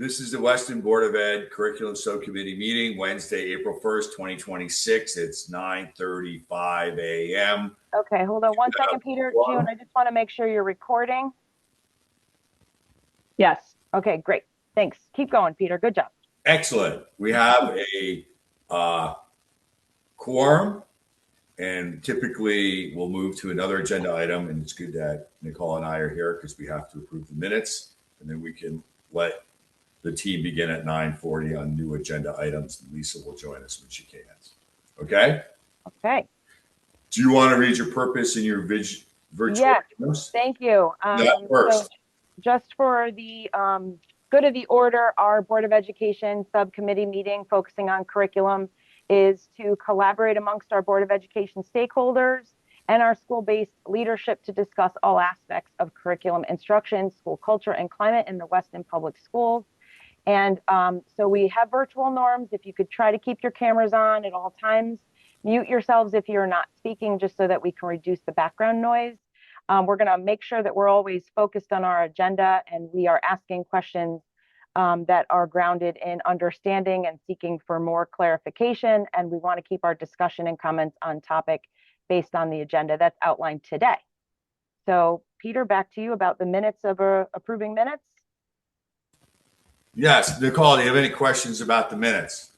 This is the Weston Board of Ed Curriculum Subcommittee meeting, Wednesday, April 1st, 2026. It's 9:35 a.m. Okay, hold on one second, Peter. June, I just want to make sure you're recording. Yes. Okay, great. Thanks. Keep going, Peter. Good job. Excellent. We have a quorum, and typically we'll move to another agenda item, and it's good that Nicole and I are here because we have to approve the minutes, and then we can let the team begin at 9:40 on new agenda items. Lisa will join us when she can. Okay? Okay. Do you want to read your purpose in your virtual? Yes, thank you. First. So just for the good of the order, our Board of Education subcommittee meeting focusing on curriculum is to collaborate amongst our Board of Education stakeholders and our school-based leadership to discuss all aspects of curriculum instruction, school culture, and climate in the Weston Public Schools. And so we have virtual norms. If you could try to keep your cameras on at all times, mute yourselves if you're not speaking, just so that we can reduce the background noise. We're going to make sure that we're always focused on our agenda, and we are asking questions that are grounded in understanding and seeking for more clarification. And we want to keep our discussion and comments on topic based on the agenda that's outlined today. So, Peter, back to you about the minutes of approving minutes. Yes. Nicole, do you have any questions about the minutes?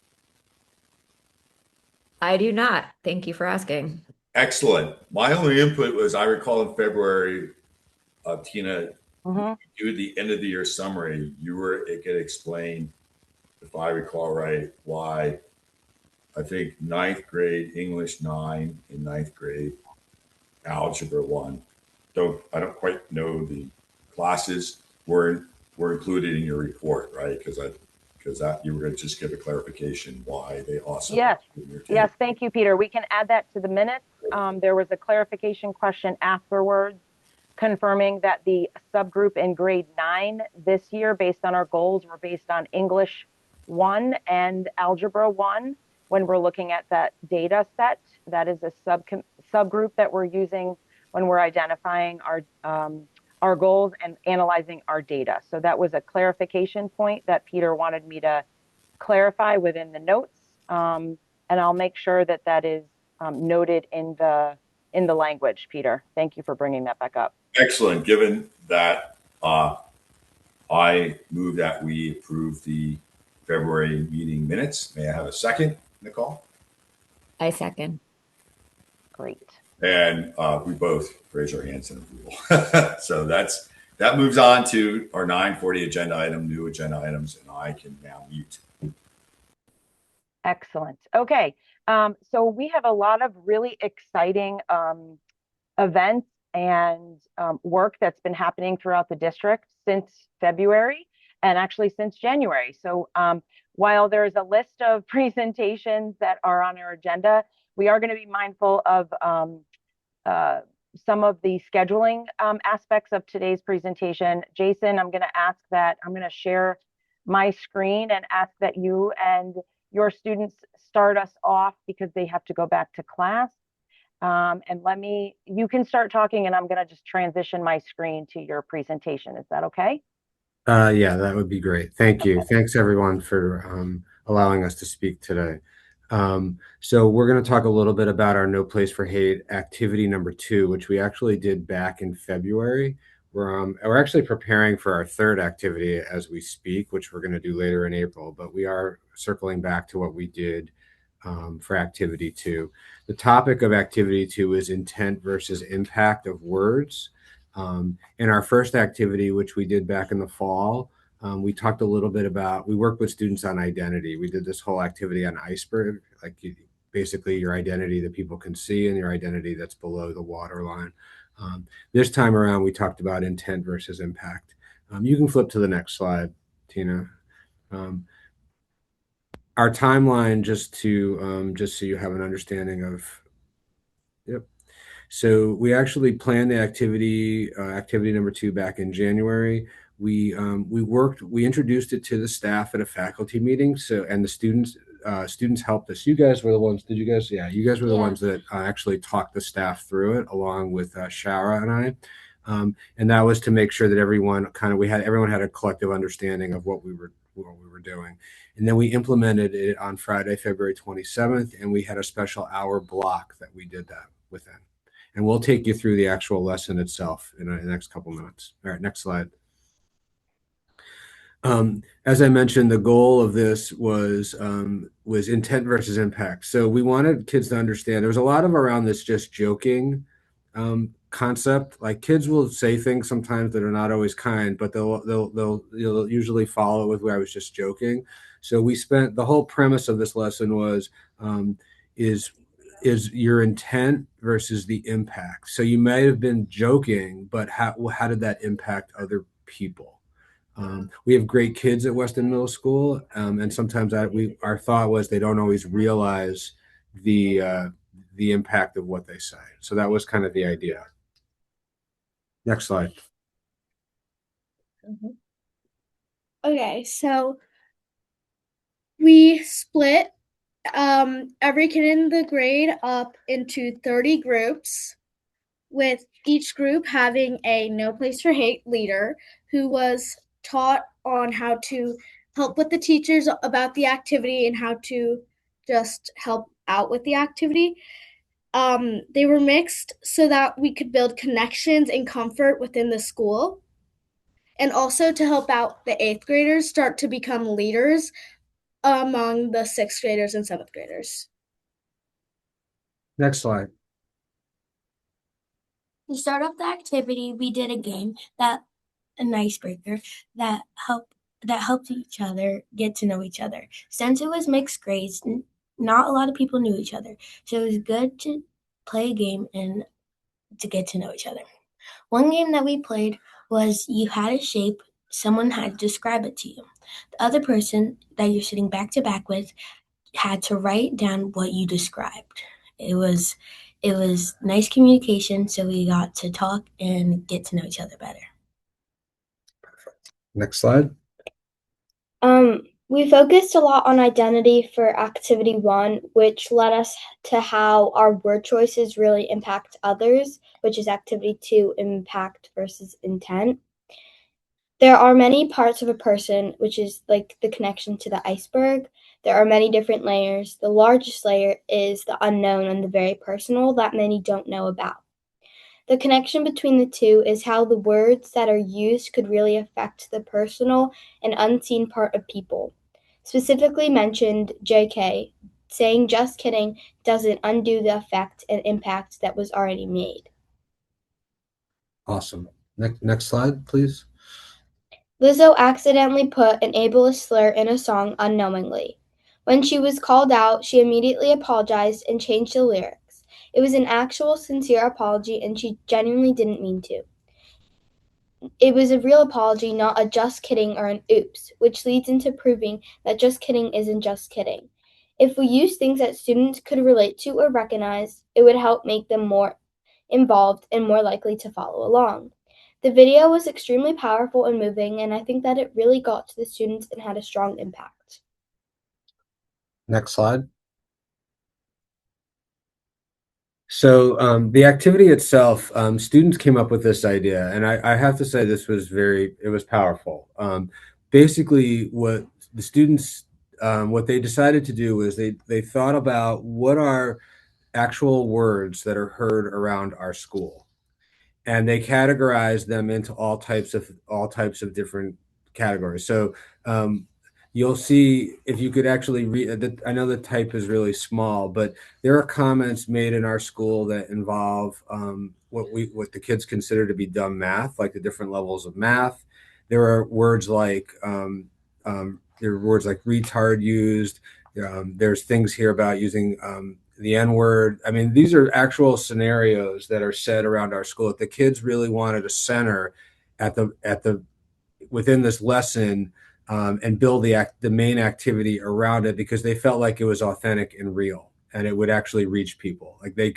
I do not. Thank you for asking. Excellent. My only input was I recall in February, Tina, you at the end of the year summary, it could explain, if I recall right, why I think 9th grade English 9 and 9th grade Algebra 1. I don't quite know the classes were included in your report, right? Because you were going to just give a clarification why they also. Yes, thank you, Peter. We can add that to the minutes. There was a clarification question afterwards confirming that the subgroup in grade 9 this year, based on our goals, were based on English 1 and Algebra 1. When we're looking at that data set, that is a subgroup that we're using when we're identifying our goals and analyzing our data. So that was a clarification point that Peter wanted me to clarify within the notes. And I'll make sure that that is noted in the language, Peter. Thank you for bringing that back up. Excellent. Given that, I move that we approve the February meeting minutes. May I have a second, Nicole? I second. Great. And we both raise our hands in approval. So that moves on to our 9:40 agenda item, new agenda items, and I can now mute. Excellent. Okay. So we have a lot of really exciting events and work that's been happening throughout the district since February and actually since January. So while there's a list of presentations that are on our agenda, we are going to be mindful of some of the scheduling aspects of today's presentation. Jason, I'm going to share my screen and ask that you and your students start us off because they have to go back to class. And you can start talking and I'm going to just transition my screen to your presentation. Is that okay? Yeah, that would be great. Thank you. Thanks everyone for allowing us to speak today. So we're going to talk a little bit about our No Place for Hate activity number 2, which we actually did back in February. We're actually preparing for our 3rd activity as we speak, which we're going to do later in April, but we are circling back to what we did for activity 2. The topic of activity 2 is intent versus impact of words. In our first activity, which we did back in the fall, we talked a little bit about, we worked with students on identity. We did this whole activity on iceberg, like basically your identity that people can see and your identity that's below the waterline. This time around, we talked about intent versus impact. You can flip to the next slide, Tina. Our timeline, just so you have an understanding of, yep. So we actually planned the activity number 2 back in January. We introduced it to the staff at a faculty meeting. And the students helped us. You guys were the ones. Did you guys? Yeah, you guys were the ones that actually talked the staff through it, along with Shara and I. And that was to make sure that everyone had a collective understanding of what we were what we were doing. And then we implemented it on Friday, February 27th, and we had a special hour block that we did that within. And we'll take you through the actual lesson itself in the next couple minutes. All right, next slide. As I mentioned, the goal of this was intent versus impact. So we wanted kids to understand there was a lot of around this just joking concept. Like kids will say things sometimes that are not always kind, but they'll usually follow it with where I was just joking. So we spent the whole premise of this lesson was is your intent versus the impact. So you might have been joking, but how did that impact other people? We have great kids at Weston Middle School, and sometimes our thought was they don't always realize the impact of what they say. So that was kind of the idea. Next slide. Okay, so we split every kid in the grade up into 30 groups, with each group having a No Place for Hate leader who was taught on how to help with the teachers about the activity and how to just help out with the activity. They were mixed so that we could build connections and comfort within the school, and also to help out the 8th graders start to become leaders among the 6th graders and 7th graders. Next slide. To start off the activity, we did a game an icebreaker that helped each other get to know each other. Since it was mixed grades, not a lot of people knew each other, so it was good to play a game and to get to know each other. One game that we played was you had a shape, someone had to describe it to you. The other person that you're sitting back to back with had to write down what you described. It was nice communication, so we got to talk and get to know each other better. Next slide. We focused a lot on identity for activity 1, which led us to how our word choices really impact others, which is activity 2, impact versus intent. There are many parts of a person, which is like the connection to the iceberg. There are many different layers. The largest layer is the unknown and the very personal that many don't know about. The connection between the two is how the words that are used could really affect the personal and unseen part of people. Specifically mentioned JK, saying just kidding doesn't undo the effect and impact that was already made. Awesome. Next slide, please. Lizzo accidentally put an ableist slur in a song unknowingly. When she was called out, she immediately apologized and changed the lyrics. It was an actual sincere apology, and she genuinely didn't mean to. It was a real apology, not a just kidding or an oops, which leads into proving that just kidding isn't just kidding. If we use things that students could relate to or recognize, it would help make them more involved and more likely to follow along. The video was extremely powerful and moving, and I think that it really got to the students and had a strong impact. Next slide. So the activity itself, students came up with this idea, and I have to say this was it was powerful. Basically, what the students, what they decided to do was they thought about what are actual words that are heard around our school, and they categorized them into all types of different categories. So you'll see if you could actually read. I know the type is really small, but there are comments made in our school that involve what the kids consider to be dumb math, like the different levels of math. There are words like retard used. There's things here about using the N-word. I mean, these are actual scenarios that are said around our school that the kids really wanted to center at the within this lesson. And build the main activity around it because they felt like it was authentic and real, and it would actually reach people. Like they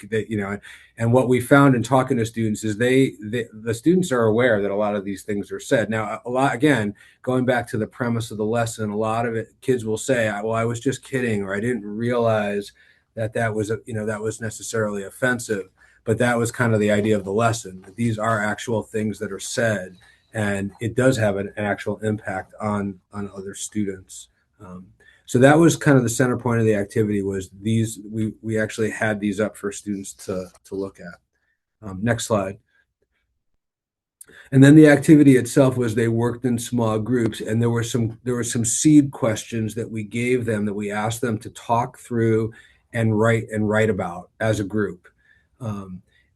and what we found in talking to students is the students are aware that a lot of these things are said. Now, again, going back to the premise of the lesson, a lot of it, kids will say, "Well, I was just kidding," or "I didn't realize that was that was necessarily offensive." But that was kind of the idea of the lesson. These are actual things that are said. and it does have an actual impact on other students. So that was kind of the center point of the activity. Was these we actually had these up for students to look at. Next slide. And then the activity itself was they worked in small groups, and there were some seed questions that we gave them, that we asked them to talk through and write about as a group.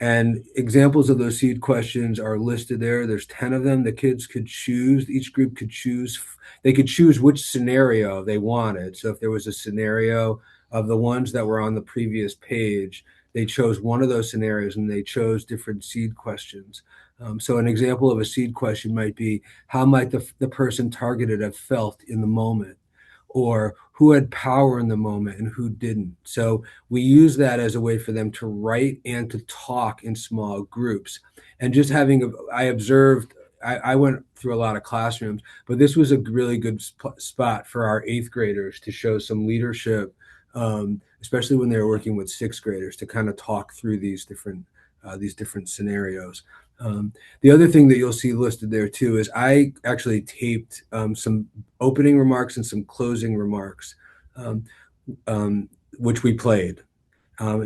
And examples of those seed questions are listed there. There's 10 of them. The kids could choose, each group could choose, they could choose which scenario they wanted. So if there was a scenario of the ones that were on the previous page, they chose one of those scenarios and they chose different seed questions. So an example of a seed question might be, how might the person targeted have felt in the moment? Or who had power in the moment and who didn't. So we use that as a way for them to write and to talk in small groups. And just I observed, I went through a lot of classrooms, but this was a really good spot for our 8th graders to show some leadership, especially when they were working with 6th graders, to kind of talk through these different scenarios. The other thing that you'll see listed there too is I actually taped some opening remarks and some closing remarks, which we played.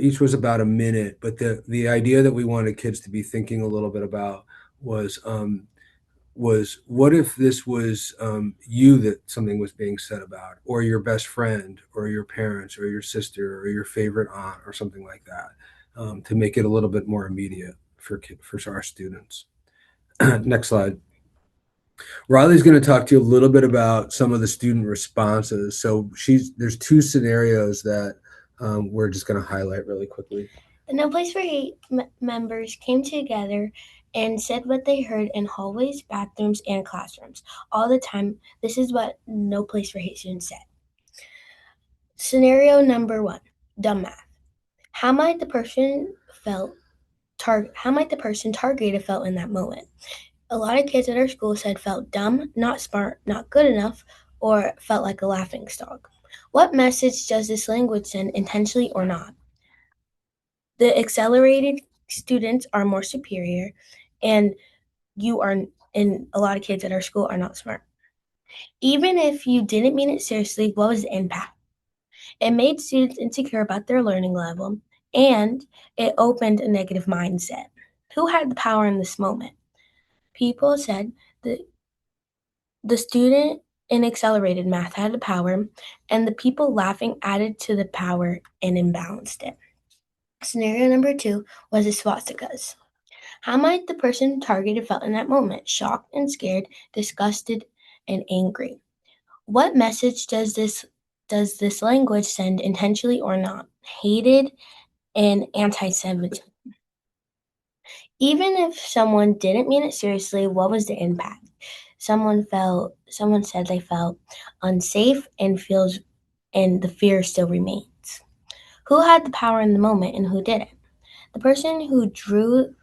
Each was about a minute, but the idea that we wanted kids to be thinking a little bit about was what if this was you that something was being said about, or your best friend, or your parents, or your sister, or your favorite aunt, or something like that, to make it a little bit more immediate for our students. Next slide. Riley's going to talk to you a little bit about some of the student responses. So there's 2 scenarios that we're just going to highlight really quickly. The No Place for Hate members came together and said what they heard in hallways, bathrooms, and classrooms all the time. This is what No Place for Hate students said. Scenario number 1, dumb math. How might the person targeted felt in that moment? A lot of kids at our school said felt dumb, not smart, not good enough, or felt like a laughingstock. What message does this language send, intentionally or not? The accelerated students are more superior, and a lot of kids at our school are not smart. Even if you didn't mean it seriously, what was the impact? It made students insecure about their learning level, and it opened a negative mindset. Who had the power in this moment? People said that the student in accelerated math had the power, and the people laughing added to the power and imbalanced it. Scenario number 2 was the swastikas. How might the person targeted felt in that moment? Shocked and scared, disgusted and angry. What message does this language send, intentionally or not? Hated and anti-Semitism. Even if someone didn't mean it seriously, what was the impact? Someone said they felt unsafe and the fear still remains. Who had the power in the moment and who didn't? The person who drew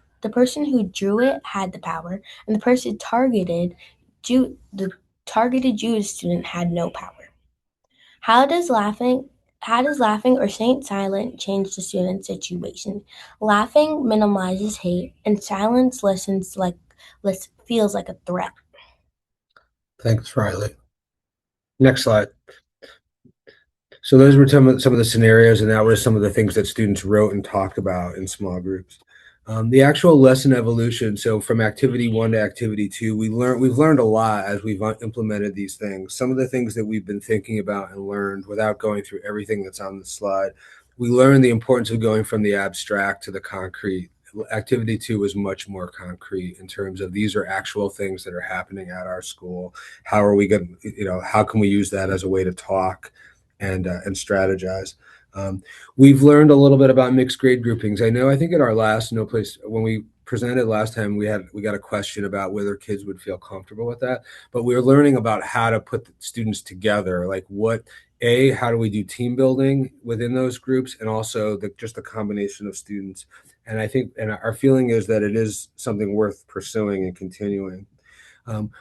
it had the power, and the person targeted Jewish student had no power. How does laughing or staying silent change the student situation? Laughing minimizes hate, and silence feels like a threat. Thanks, Riley. Next slide. So those were some of the scenarios, and that was some of the things that students wrote and talked about in small groups. The actual lesson evolution. So from activity 1 to activity 2, we've learned a lot as we've implemented these things. Some of the things that we've been thinking about and learned, without going through everything that's on the slide, we learned the importance of going from the abstract to the concrete. Activity 2 was much more concrete in terms of these are actual things that are happening at our school. How are we going to, how can we use that as a way to talk and strategize? We've learned a little bit about mixed grade groupings. I think at our last No Place, when we presented last time, we got a question about whether kids would feel comfortable with that, but we were learning about how to put the students together, like how do we do team building within those groups, and also just the combination of students. And I think, and our feeling is that it is something worth pursuing and continuing.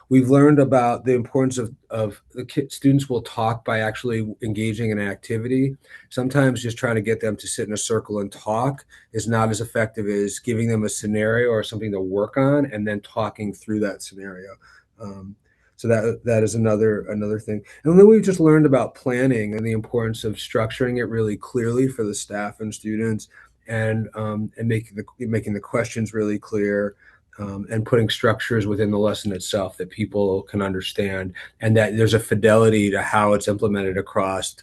We've learned about the importance of students will talk by actually engaging in an activity. Sometimes just trying to get them to sit in a circle and talk is not as effective as giving them a scenario or something to work on and then talking through that scenario. So that is another thing. And then we've just learned about planning and the importance of structuring it really clearly for the staff and students, and making the questions really clear, and putting structures within the lesson itself that people can understand, and that there's a fidelity to how it's implemented across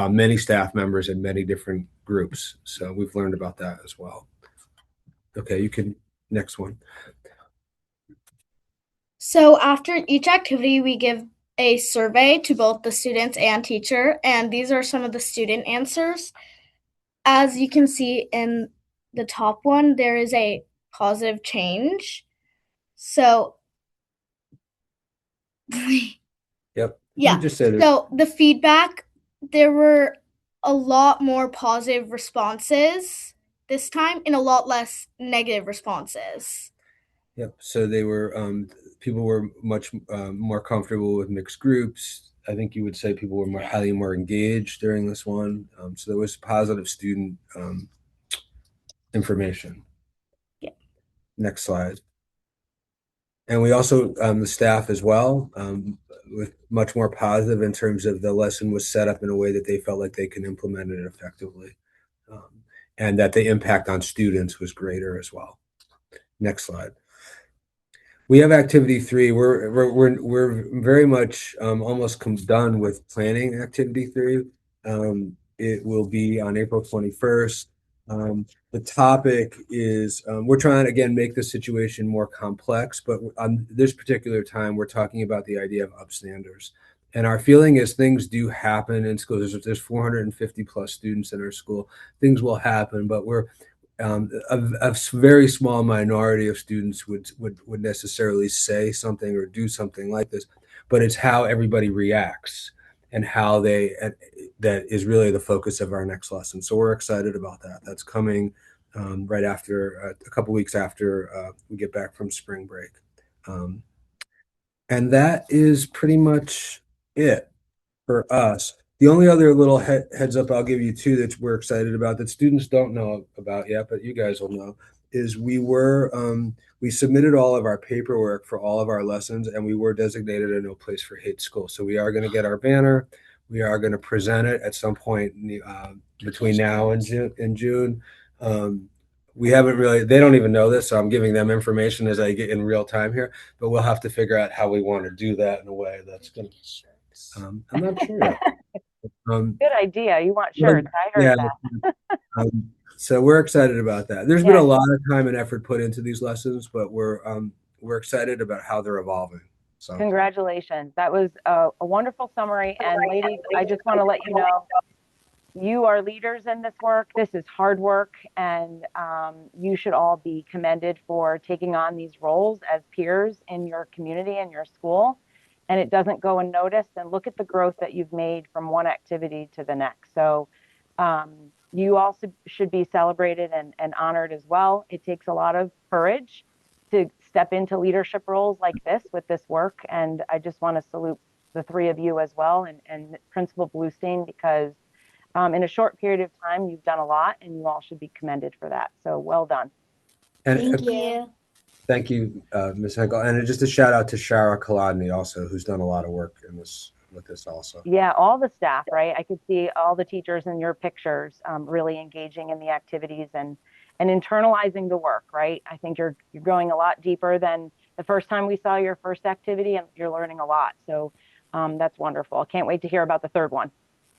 many staff members in many different groups. So we've learned about that as well. Okay, you can next one. So after each activity, we give a survey to both the students and teacher, and these are some of the student answers. As you can see in the top one, there is a positive change. So Yep. yeah. You just said it. So the feedback, there were a lot more positive responses this time and a lot less negative responses. Yep. So they were people were much more comfortable with mixed groups. I think you would say people were highly more engaged during this one. So there was positive student information. Yeah. Next slide. And we also the staff as well, with much more positive in terms of the lesson was set up in a way that they felt like they can implement it effectively, and that the impact on students was greater as well. Next slide. We have activity 3. We're very much almost done with planning activity 3. It will be on April 21st. The topic is we're trying to again make the situation more complex, but on this particular time we're talking about the idea of upstanders. And our feeling is things do happen in schools. There's 450 plus students in our school. Things will happen, but we're a very small minority of students would necessarily say something or do something like this, but it's how everybody reacts and how that is really the focus of our next lesson. So we're excited about that. That's coming right after a couple weeks after we get back from spring break. And that is pretty much it for us. The only other little heads up I'll give you too that we're excited about that students don't know about yet, but you guys will know, is we submitted all of our paperwork for all of our lessons, and we were designated a No Place for Hate school. So we are going to get our banner. We are going to present it at some point between now and June. We haven't really, they don't even know this, so I'm giving them information as I get in real time here, but we'll have to figure out how we want to do that in a way that's going to, I'm not sure yet. Good idea. You want shirts. I heard that. So we're excited about that. There's been a lot of time and effort put into these lessons, but we're excited about how they're evolving. So congratulations. That was a wonderful summary. And ladies, I just want to let you know, you are leaders in this work. This is hard work, and you should all be commended for taking on these roles as peers in your community and your school. And it doesn't go unnoticed. And look at the growth that you've made from one activity to the next. So you also should be celebrated and honored as well. It takes a lot of courage to step into leadership roles like this with this work. And I just want to salute the 3 of you as well, and Principal Bluestein, because in a short period of time, you've done a lot, and you all should be commended for that. So well done. And Thank you. Thank you, Ms. Henkel. And just a shout out to Shara Kolodny also, who's done a lot of work with this also. Yeah, all the staff, right? I could see all the teachers in your pictures really engaging in the activities and internalizing the work, right? I think you're going a lot deeper than the first time we saw your first activity, and you're learning a lot. So that's wonderful. I can't wait to hear about the 3rd one.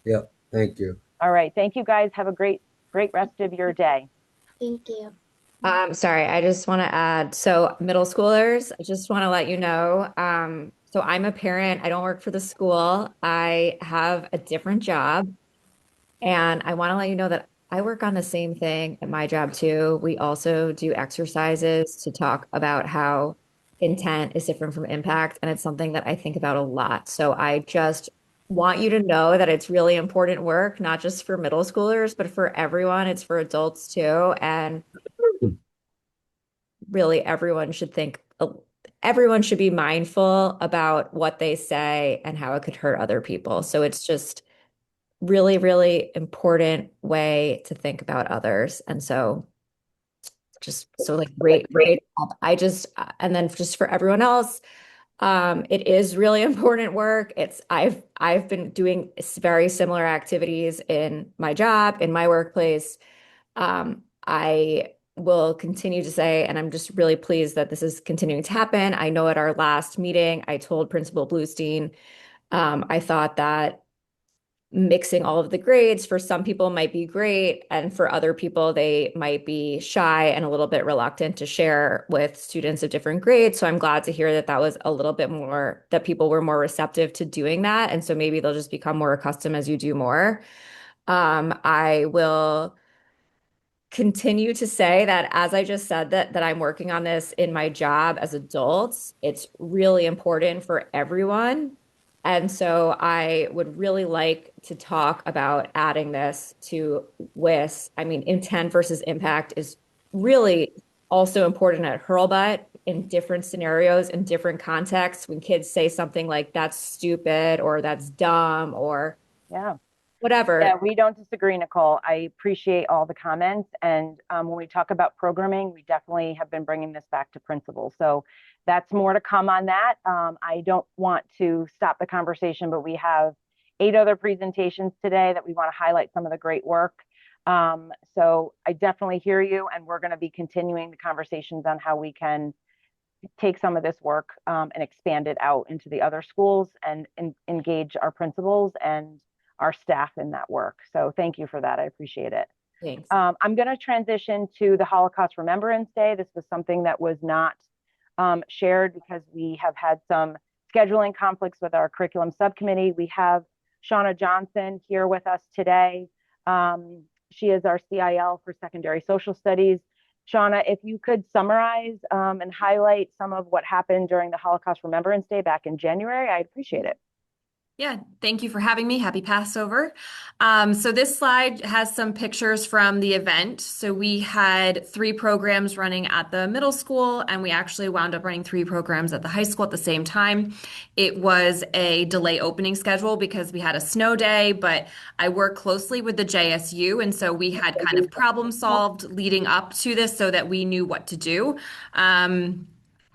Yep. Thank you. All right. Thank you, guys. Have a great rest of your day. Thank you. Sorry, I just want to add, so middle schoolers, I just want to let you know, so I'm a parent. I don't work for the school. I have a different job, and I want to let you know that I work on the same thing at my job too. We also do exercises to talk about how intent is different from impact, and it's something that I think about a lot. So I just want you to know that it's really important work, not just for middle schoolers, but for everyone. It's for adults too. And really everyone should think everyone should be mindful about what they say and how it could hurt other people. So it's just really, really important way to think about others. And so just so like great. I just and then just for everyone else, it is really important work. I've been doing very similar activities in my job, in my workplace. I will continue to say, and I'm just really pleased that this is continuing to happen. I know at our last meeting, I told Principal Bluestein, I thought that mixing all of the grades for some people might be great, and for other people, they might be shy and a little bit reluctant to share with students of different grades. So I'm glad to hear that that was a little bit more, that people were more receptive to doing that. And so maybe they'll just become more accustomed as you do more. I will continue to say that, as I just said, that I'm working on this in my job as adults. It's really important for everyone. And so I would really like to talk about adding this to WIS. I mean, intent versus impact is really also important at Hurlbut in different scenarios, in different contexts. When kids say something like that's stupid or that's dumb or Yeah. whatever. Yeah, we don't disagree, Nicole. I appreciate all the comments. And when we talk about programming, we definitely have been bringing this back to principal. So that's more to come on that. I don't want to stop the conversation, but we have 8 other presentations today that we want to highlight some of the great work. So I definitely hear you, and we're going to be continuing the conversations on how we can take some of this work and expand it out into the other schools and engage our principals and our staff in that work. So thank you for that. I appreciate it. Thanks. I'm going to transition to the Holocaust Remembrance Day. This was something that was not shared because we have had some scheduling conflicts with our curriculum subcommittee. We have Shauna Johnson here with us today. She is our CIL for Secondary Social Studies. Shauna, if you could summarize and highlight some of what happened during the Holocaust Remembrance Day back in January, I'd appreciate it. Yeah, thank you for having me. Happy Passover. So this slide has some pictures from the event. So we had 3 programs running at the middle school, and we actually wound up running 3 programs at the high school at the same time. It was a delay opening schedule because we had a snow day, but I work closely with the JSU, and so we had kind of problem solved leading up to this so that we knew what to do.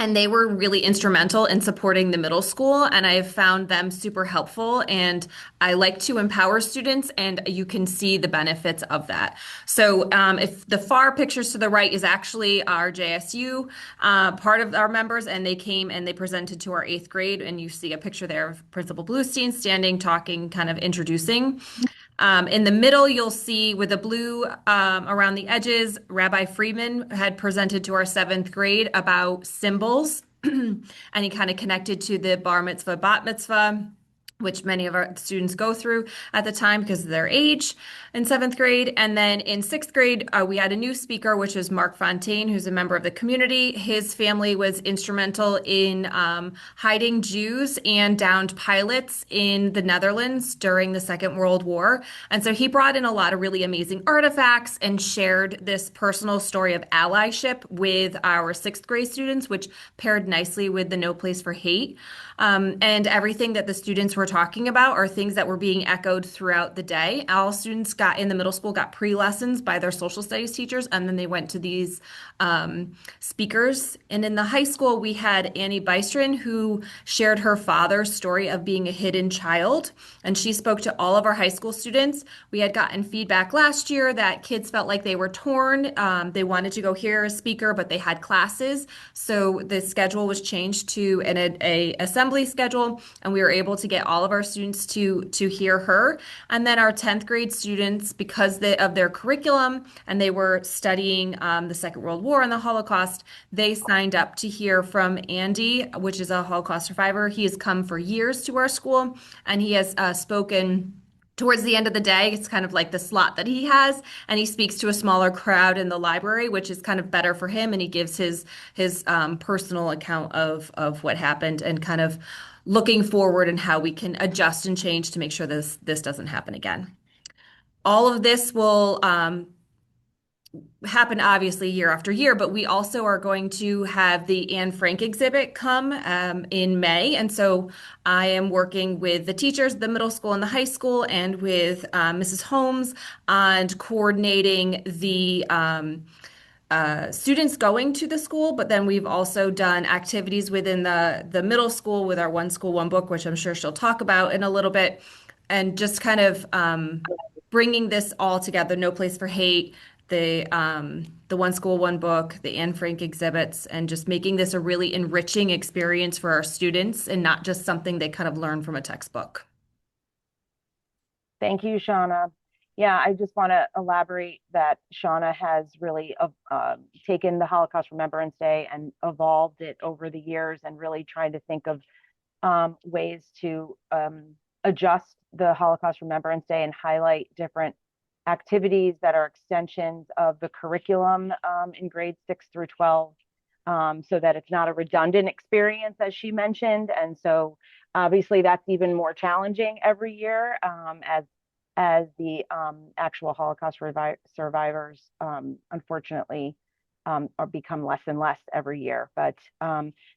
And they were really instrumental in supporting the middle school, and I've found them super helpful. And I like to empower students, and you can see the benefits of that. So if the far pictures to the right is actually our JSU, part of our members, and they came and they presented to our 8th grade, and you see a picture there of Principal Bluestein standing, talking, kind of introducing. In the middle, you'll see with the blue around the edges, Rabbi Friedman had presented to our 7th grade about symbols, and he kind of connected to the bar mitzvah, bat mitzvah, which many of our students go through at the time because of their age in 7th grade. And then in 6th grade, we had a new speaker, which was Mark Fontaine, who's a member of the community. His family was instrumental in hiding Jews and downed pilots in the Netherlands during the Second World War. And so he brought in a lot of really amazing artifacts and shared this personal story of allyship with our 6th grade students, which paired nicely with the No Place for Hate. And everything that the students were talking about are things that were being echoed throughout the day. All students in the middle school got pre-lessons by their social studies teachers, and then they went to these speakers. And in the high school, we had Annie Bystron, who shared her father's story of being a hidden child, and she spoke to all of our high school students. We had gotten feedback last year that kids felt like they were torn. They wanted to go hear a speaker, but they had classes. So the schedule was changed to an assembly schedule, and we were able to get all of our students to hear her. And then our 10th grade students, because of their curriculum, and they were studying the Second World War and the Holocaust, they signed up to hear from Andy, which is a Holocaust survivor. He has come for years to our school, and he has spoken towards the end of the day. It's kind of like the slot that he has, and he speaks to a smaller crowd in the library, which is kind of better for him, and he gives his personal account of what happened and kind of looking forward and how we can adjust and change to make sure this doesn't happen again. All of this will happen obviously year after year, but we also are going to have the Anne Frank exhibit come in May. And so I am working with the teachers, the middle school and the high school, and with Mrs. Holmes on coordinating the students going to the school, but then we've also done activities within the middle school with our One School, One Book, which I'm sure she'll talk about in a little bit, and just kind of bringing this all together, No Place for Hate, the One School, One Book, the Anne Frank exhibits, and just making this a really enriching experience for our students and not just something they kind of learn from a textbook. Thank you, Shauna. Yeah, I just want to elaborate that Shauna has really taken the Holocaust Remembrance Day and evolved it over the years and really tried to think of ways to adjust the Holocaust Remembrance Day and highlight different activities that are extensions of the curriculum in grades 6 through 12, so that it's not a redundant experience, as she mentioned. And so obviously that's even more challenging every year as the actual Holocaust survivors unfortunately become less and less every year. But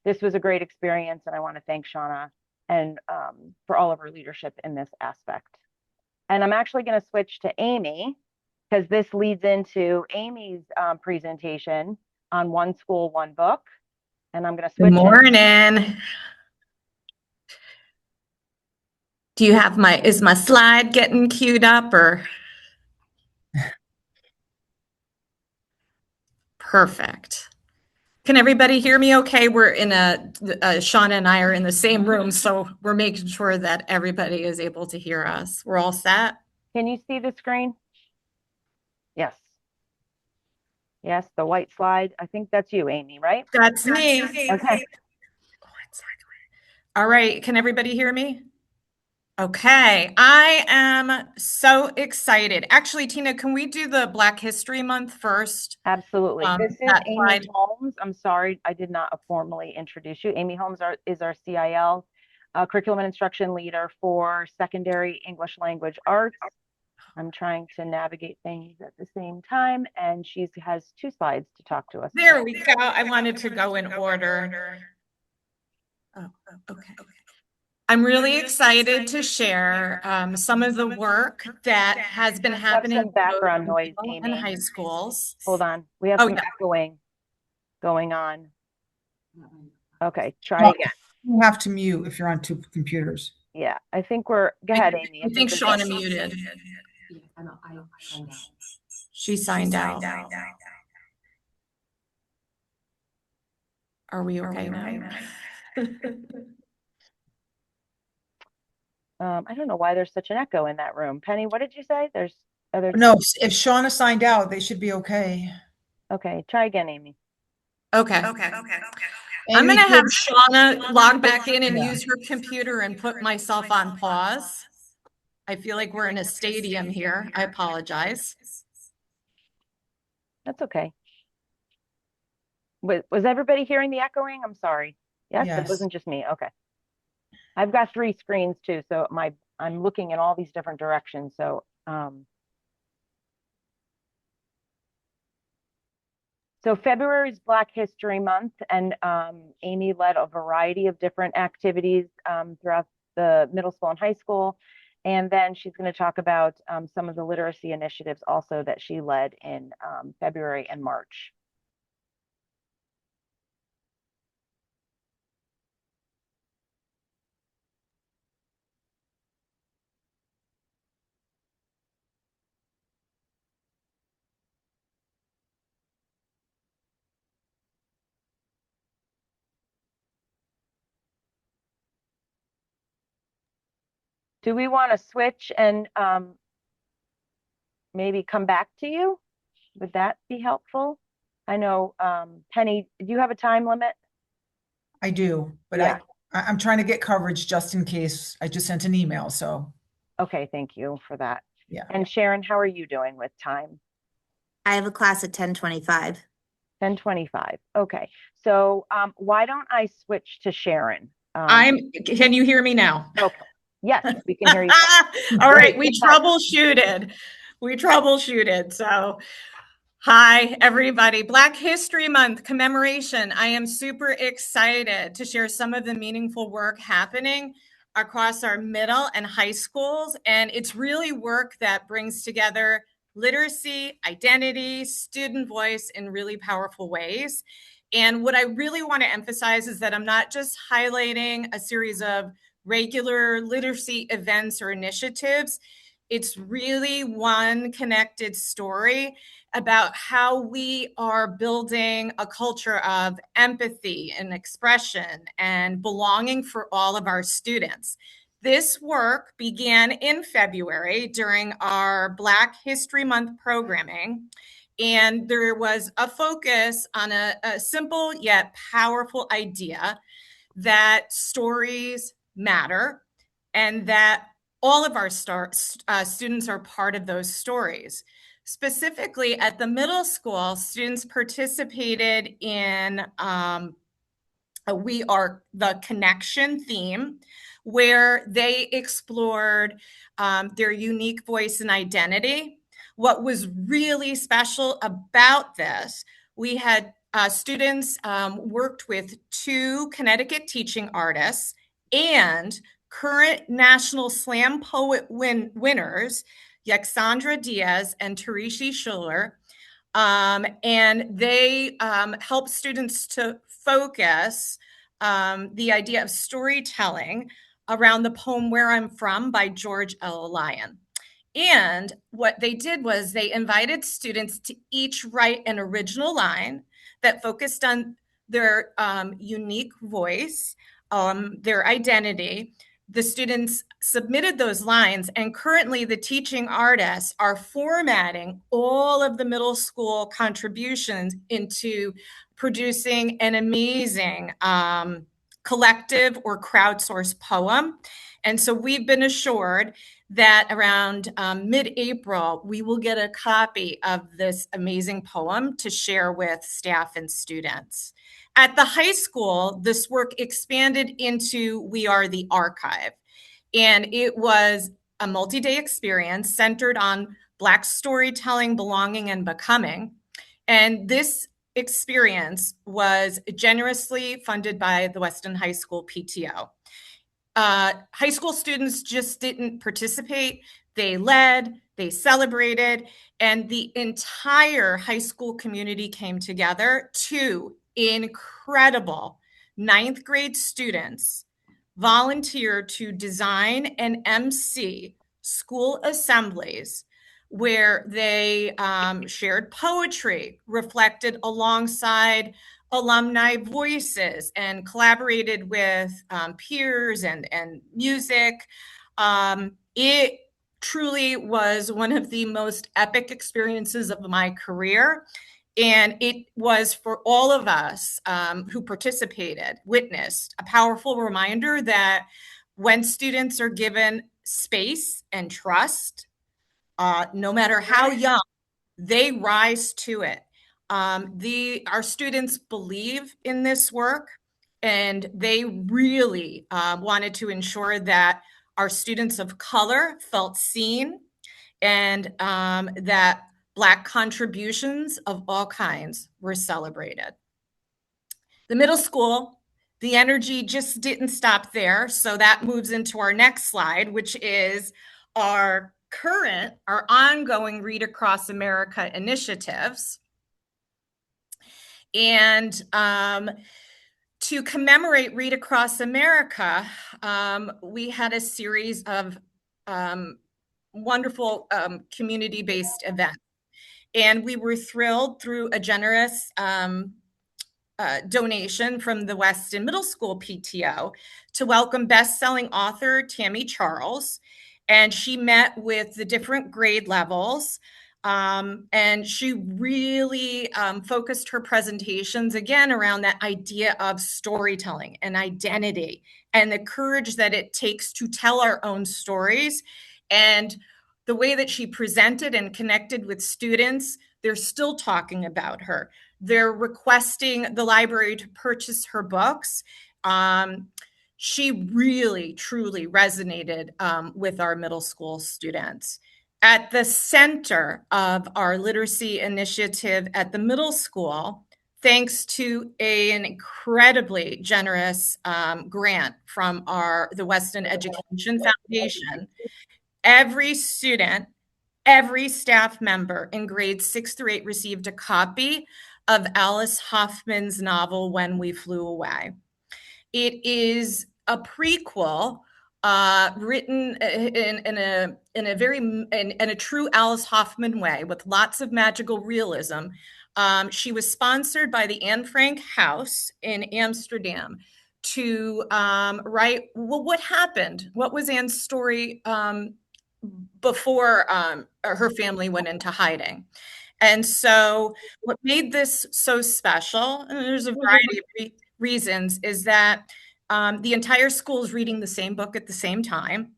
this was a great experience, and I want to thank Shauna and for all of her leadership in this aspect. And I'm actually going to switch to Amy, because this leads into Amy's presentation on One School, One Book. And I'm going to switch. Good morning. Do you have is my slide getting queued up or? Perfect. Can everybody hear me okay? We're in Shauna and I are in the same room, so we're making sure that everybody is able to hear us. We're all set? Can you see the screen? Yes. Yes, the white slide. I think that's you, Amy, right? That's me. Okay. All right. Can everybody hear me? Okay. I am so excited. Actually, Tina, can we do the Black History Month first? Absolutely. This is that Amy slide. Holmes. I'm sorry, I did not formally introduce you. Amy Holmes is our CIL curriculum and instruction leader for secondary English language arts. I'm trying to navigate things at the same time, and she has 2 slides to talk to us. There we go. I wanted to go in order. Oh, okay. I'm really excited to share some of the work that has been happening some background noise, in Amy. high schools. Hold on. We have some echoing going on. Okay, try again. You have to mute if you're on 2 computers. Yeah, I think go ahead, Amy. I think Shauna muted. She signed out. Are we okay now? I don't know why there's such an echo in that room. Penny, what did you say? There's other. No, if Shauna signed out, they should be okay. Okay, try again, Amy. Okay. I'm going to have Shauna log back in and use her computer and put myself on pause. I feel like we're in a stadium here. I apologize. That's okay. Was everybody hearing the echoing? I'm sorry. Yes, it wasn't just me. Okay. I've got 3 screens too, so I'm looking in all these different directions. So February is Black History Month, and Amy led a variety of different activities throughout the middle school and high school. And then she's going to talk about some of the literacy initiatives also that she led in February and March. Do we want to switch and maybe come back to you? Would that be helpful? I know, Penny, do you have a time limit? I do, but Yeah. I'm trying to get coverage just in case. I just sent an email, so. Okay, thank you for that. Yeah. And Sharon, how are you doing with time? I have a class at 10:25. 10:25. Okay, so why don't I switch to Sharon? Can you hear me now? Okay. Yes, we can hear you. All right, we troubleshooted. So, Hi, everybody. Black History Month commemoration. I am super excited to share some of the meaningful work happening across our middle and high schools. And it's really work that brings together literacy, identity, student voice in really powerful ways. And what I really want to emphasize is that I'm not just highlighting a series of regular literacy events or initiatives. It's really one connected story about how we are building a culture of empathy and expression and belonging for all of our students. This work began in February during our Black History Month programming, and there was a focus on a simple yet powerful idea that stories matter and that all of our students are part of those stories. Specifically at the middle school, students participated in We Are the Connection theme, where they explored their unique voice and identity. What was really special about this, we had students worked with 2 Connecticut teaching artists and current National Slam Poet winners, Yaxandra Diaz and Tarishi Schuller, and they help students to focus the idea of storytelling around the poem Where I'm From by George L. Lyon. And what they did was they invited students to each write an original line that focused on their unique voice, their identity. The students submitted those lines, and currently the teaching artists are formatting all of the middle school contributions into producing an amazing collective or crowdsourced poem. And so we've been assured that around mid-April, we will get a copy of this amazing poem to share with staff and students. At the high school, this work expanded into We Are the Archive, and it was a multi-day experience centered on Black storytelling, belonging, and becoming. And this experience was generously funded by the Weston High School PTO. High school students just didn't participate. They led, they celebrated, and the entire high school community came together. 2 incredible 9th grade students volunteered to design and MC school assemblies where they shared poetry, reflected alongside alumni voices, and collaborated with peers and music. It truly was one of the most epic experiences of my career. And it was for all of us who participated, witnessed a powerful reminder that when students are given space and trust, no matter how young, they rise to it. Our students believe in this work, and they really wanted to ensure that our students of color felt seen and that Black contributions of all kinds were celebrated. The middle school, the energy just didn't stop there. So that moves into our next slide, which is our ongoing Read Across America initiatives. And to commemorate Read Across America, we had a series of wonderful community-based events. And we were thrilled through a generous donation from the Weston Middle School PTO to welcome best-selling author Tammy Charles. And she met with the different grade levels. And she really focused her presentations again around that idea of storytelling and identity and the courage that it takes to tell our own stories. And the way that she presented and connected with students, they're still talking about her. They're requesting the library to purchase her books. She really, truly resonated with our middle school students. At the center of our literacy initiative at the middle school, thanks to an incredibly generous grant from the Weston Education Foundation, every student, every staff member in grades 6 through 8 received a copy of Alice Hoffman's novel, When We Flew Away. It is a prequel written in a true Alice Hoffman way with lots of magical realism. She was sponsored by the Anne Frank House in Amsterdam to write, well, what happened? What was Anne's story before her family went into hiding? And so what made this so special, and there's a variety of reasons, is that the entire school is reading the same book at the same time.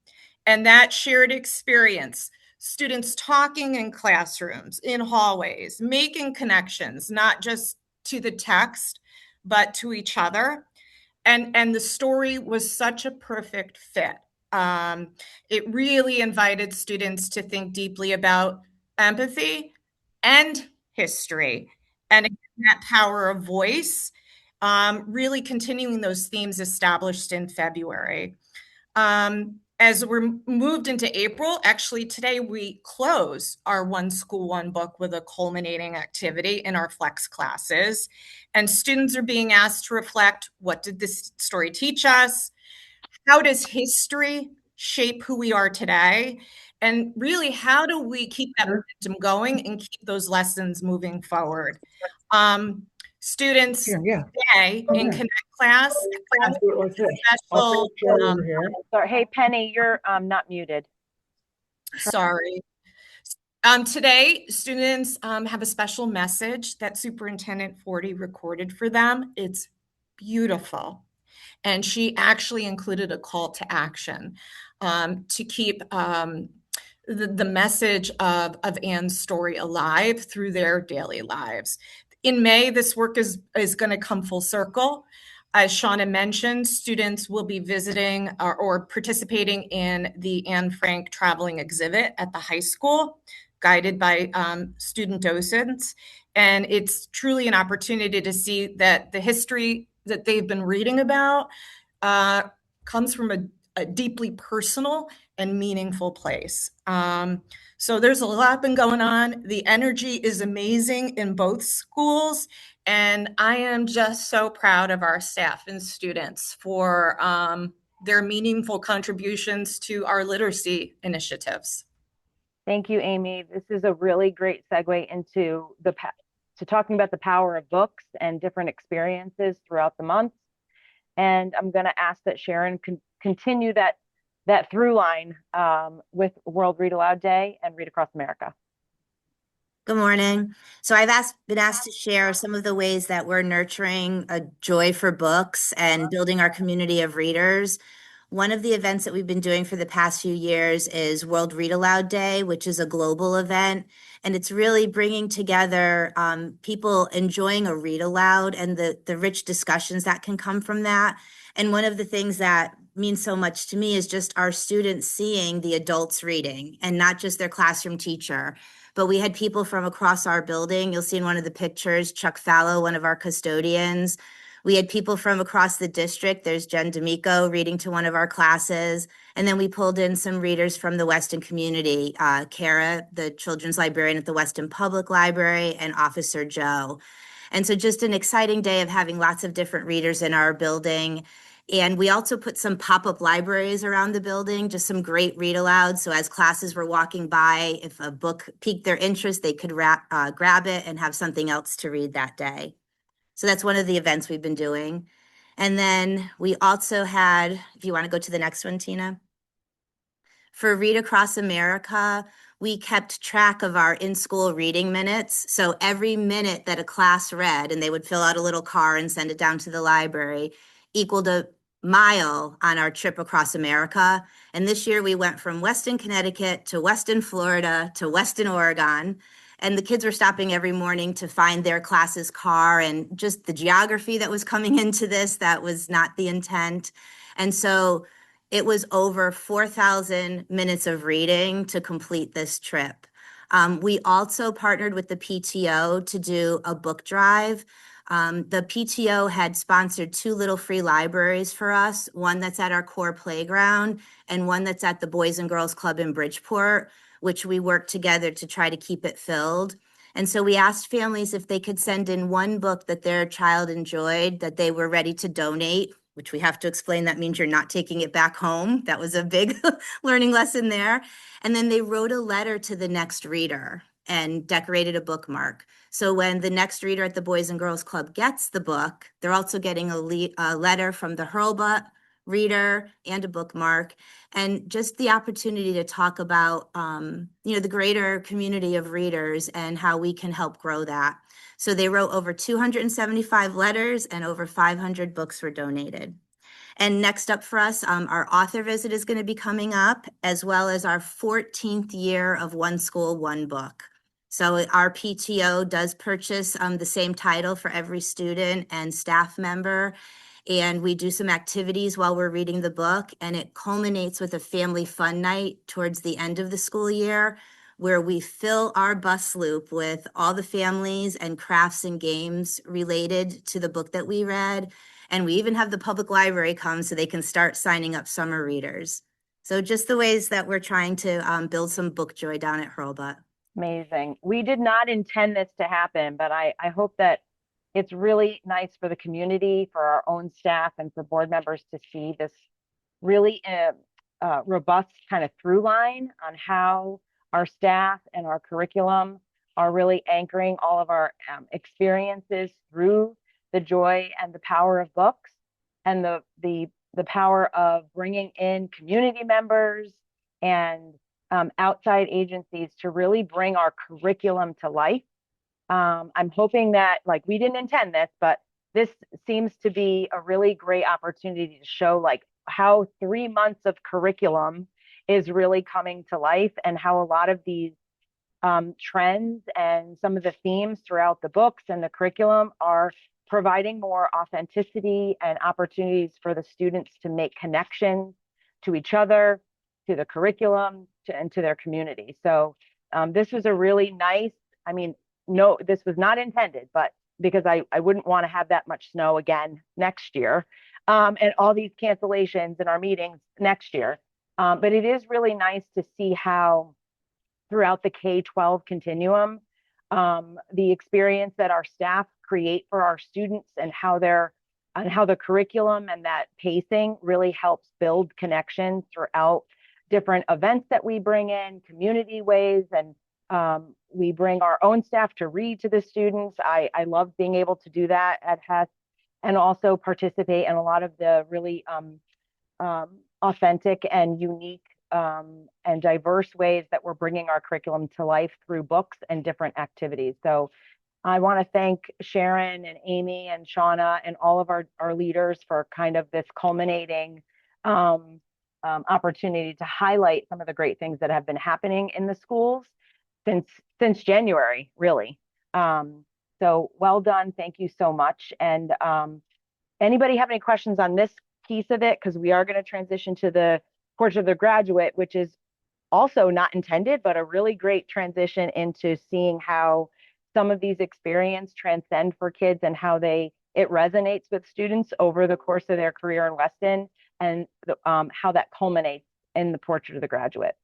And that shared experience, students talking in classrooms, in hallways, making connections, not just to the text, but to each other. And the story was such a perfect fit. It really invited students to think deeply about empathy and history, and that power of voice, really continuing those themes established in February. As we're moved into April, actually today we close our One School, One Book with a culminating activity in our flex classes. And students are being asked to reflect, what did this story teach us? How does history shape who we are today? And really, how do we keep that momentum going and keep those lessons moving forward? Students today in Connect class have special. Sorry, hey Penny, you're not muted. Sorry. Today, students have a special message that Superintendent Forty recorded for them. It's beautiful. And she actually included a call to action to keep the message of Anne's story alive through their daily lives. In May, this work is going to come full circle. As Shauna mentioned, students will be visiting or participating in the Anne Frank traveling exhibit at the high school, guided by student docents. And it's truly an opportunity to see that the history that they've been reading about comes from a deeply personal and meaningful place. So there's a lot been going on. The energy is amazing in both schools. And I am just so proud of our staff and students for their meaningful contributions to our literacy initiatives. Thank you, Amy. This is a really great segue into talking about the power of books and different experiences throughout the month. And I'm going to ask that Sharon continue that through line with World Read Aloud Day and Read Across America. Good morning. So I've been asked to share some of the ways that we're nurturing a joy for books and building our community of readers. One of the events that we've been doing for the past few years is World Read Aloud Day, which is a global event. And it's really bringing together people enjoying a read aloud and the rich discussions that can come from that. And one of the things that means so much to me is just our students seeing the adults reading and not just their classroom teacher. But we had people from across our building. You'll see in one of the pictures, Chuck Fallow, one of our custodians. We had people from across the district. There's Jen D'Amico reading to one of our classes. And then we pulled in some readers from the Weston community, Kara, the children's librarian at the Weston Public Library, and Officer Joe. And so just an exciting day of having lots of different readers in our building. And we also put some pop-up libraries around the building, just some great read alouds. So as classes were walking by, if a book piqued their interest, they could grab it and have something else to read that day. So that's one of the events we've been doing. And then we also had, if you want to go to the next one, Tina. For Read Across America, we kept track of our in-school reading minutes. So every minute that a class read, and they would fill out a little card and send it down to the library, equaled a mile on our trip across America. And this year we went from Weston, Connecticut to Weston, Florida to Weston, Oregon. And the kids were stopping every morning to find their class's car, and just the geography that was coming into this, that was not the intent. And so It was over 4,000 minutes of reading to complete this trip. We also partnered with the PTO to do a book drive. The PTO had sponsored 2 little free libraries for us, one that's at our core playground and one that's at the Boys and Girls Club in Bridgeport, which we worked together to try to keep it filled. And so we asked families if they could send in one book that their child enjoyed that they were ready to donate, which we have to explain that means you're not taking it back home. That was a big learning lesson there. And then they wrote a letter to the next reader and decorated a bookmark. So when the next reader at the Boys and Girls Club gets the book, they're also getting a letter from the Hurlbut reader and a bookmark, and just the opportunity to talk about, the greater community of readers and how we can help grow that. So they wrote over 275 letters and over 500 books were donated. And next up for us, our author visit is going to be coming up, as well as our 14th year of One School, One Book. So our PTO does purchase the same title for every student and staff member. And we do some activities while we're reading the book, and it culminates with a family fun night towards the end of the school year, where we fill our bus loop with all the families and crafts and games related to the book that we read. And we even have the public library come so they can start signing up summer readers. So just the ways that we're trying to build some book joy down at Hurlbut. Amazing. We did not intend this to happen, but I hope that it's really nice for the community, for our own staff, and for board members to see this really robust kind of through line on how our staff and our curriculum are really anchoring all of our experiences through the joy and the power of books, and the power of bringing in community members and outside agencies to really bring our curriculum to life. I'm hoping that, like, we didn't intend this, but this seems to be a really great opportunity to show like how 3 months of curriculum is really coming to life, and how a lot of these trends and some of the themes throughout the books and the curriculum are providing more authenticity and opportunities for the students to make connections to each other, to the curriculum, and to their community. So this was a really nice, no, this was not intended, but because I wouldn't want to have that much snow again next year, and all these cancellations in our meetings next year. But it is really nice to see how throughout the K-12 continuum, the experience that our staff create for our students and how the curriculum and that pacing really helps build connections throughout different events that we bring in, community ways, and we bring our own staff to read to the students. I love being able to do that at HES, and also participate in a lot of the really authentic and unique and diverse ways that we're bringing our curriculum to life through books and different activities. So I want to thank Sharon and Amy and Shauna and all of our leaders for kind of this culminating opportunity to highlight some of the great things that have been happening in the schools since January, really. So well done. Thank you so much. And anybody have any questions on this piece of it? Because we are going to transition to the Portrait of the Graduate, which is also not intended, but a really great transition into seeing how some of these experiences transcend for kids and how it resonates with students over the course of their career in Weston, and how that culminates in the Portrait of the Graduate.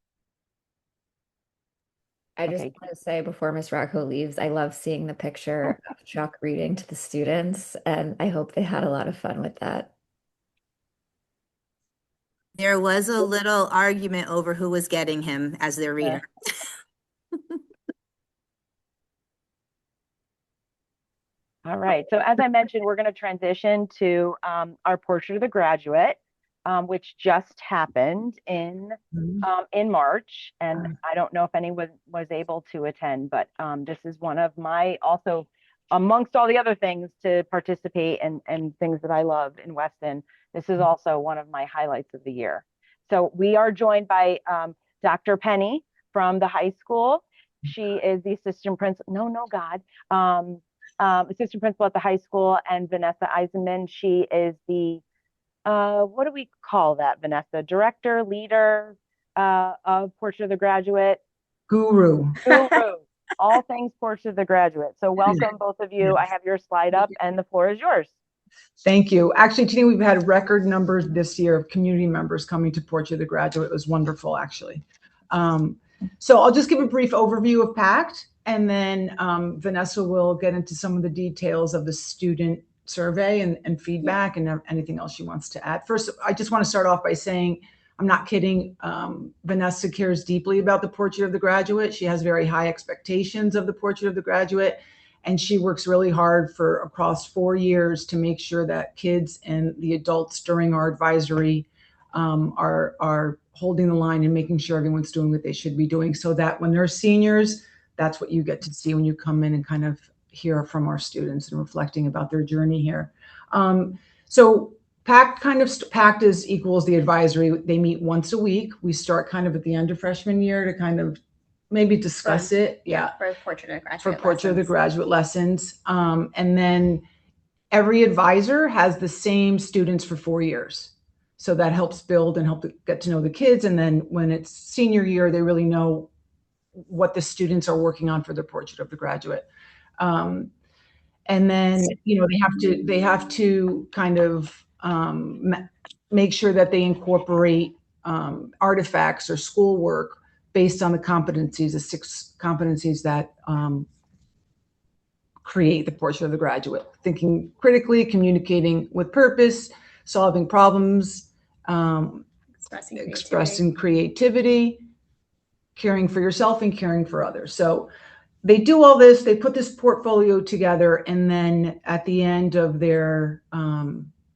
I just want to say before Ms. Rocco leaves, I love seeing the picture of Chuck reading to the students, and I hope they had a lot of fun with that. There was a little argument over who was getting him as their reader. All right. So as I mentioned, we're going to transition to our Portrait of the Graduate, which just happened in March. And I don't know if anyone was able to attend, but this is one of my, also amongst all the other things to participate and things that I love in Weston, this is also one of my highlights of the year. So we are joined by Dr. Penny from the high school. She is the assistant principal, assistant principal at the high school, and Vanessa Eisenman, she is the what do we call that, Vanessa? Director, leader of Portrait of the Graduate. Guru. All things Portrait of the Graduate. So welcome, both of you. I have your slide up and the floor is yours. Thank you. Actually, Tina, we've had record numbers this year of community members coming to Portrait of the Graduate. It was wonderful, actually. So I'll just give a brief overview of PACT, and then Vanessa will get into some of the details of the student survey and feedback and anything else she wants to add. First, I just want to start off by saying, I'm not kidding. Vanessa cares deeply about the Portrait of the Graduate. She has very high expectations of the Portrait of the Graduate, and she works really hard for across 4 years to make sure that kids and the adults during our advisory are holding the line and making sure everyone's doing what they should be doing, so that when they're seniors, that's what you get to see when you come in and kind of hear from our students and reflecting about their journey here. So PACT is equals the advisory. They meet once a week. We start kind of at the end of freshman year to kind of maybe discuss it. Yeah. For Portrait of the Graduate. For Portrait of the Graduate lessons. And then every advisor has the same students for 4 years. So that helps build and help get to know the kids. And then when it's senior year, they really know what the students are working on for their Portrait of the Graduate. And then, they have to kind of make sure that they incorporate artifacts or schoolwork based on the competencies, the 6 competencies that create the Portrait of the Graduate: thinking critically, communicating with purpose, solving problems, expressing creativity, caring for yourself, and caring for others. So they do all this, they put this portfolio together, and then at the end of their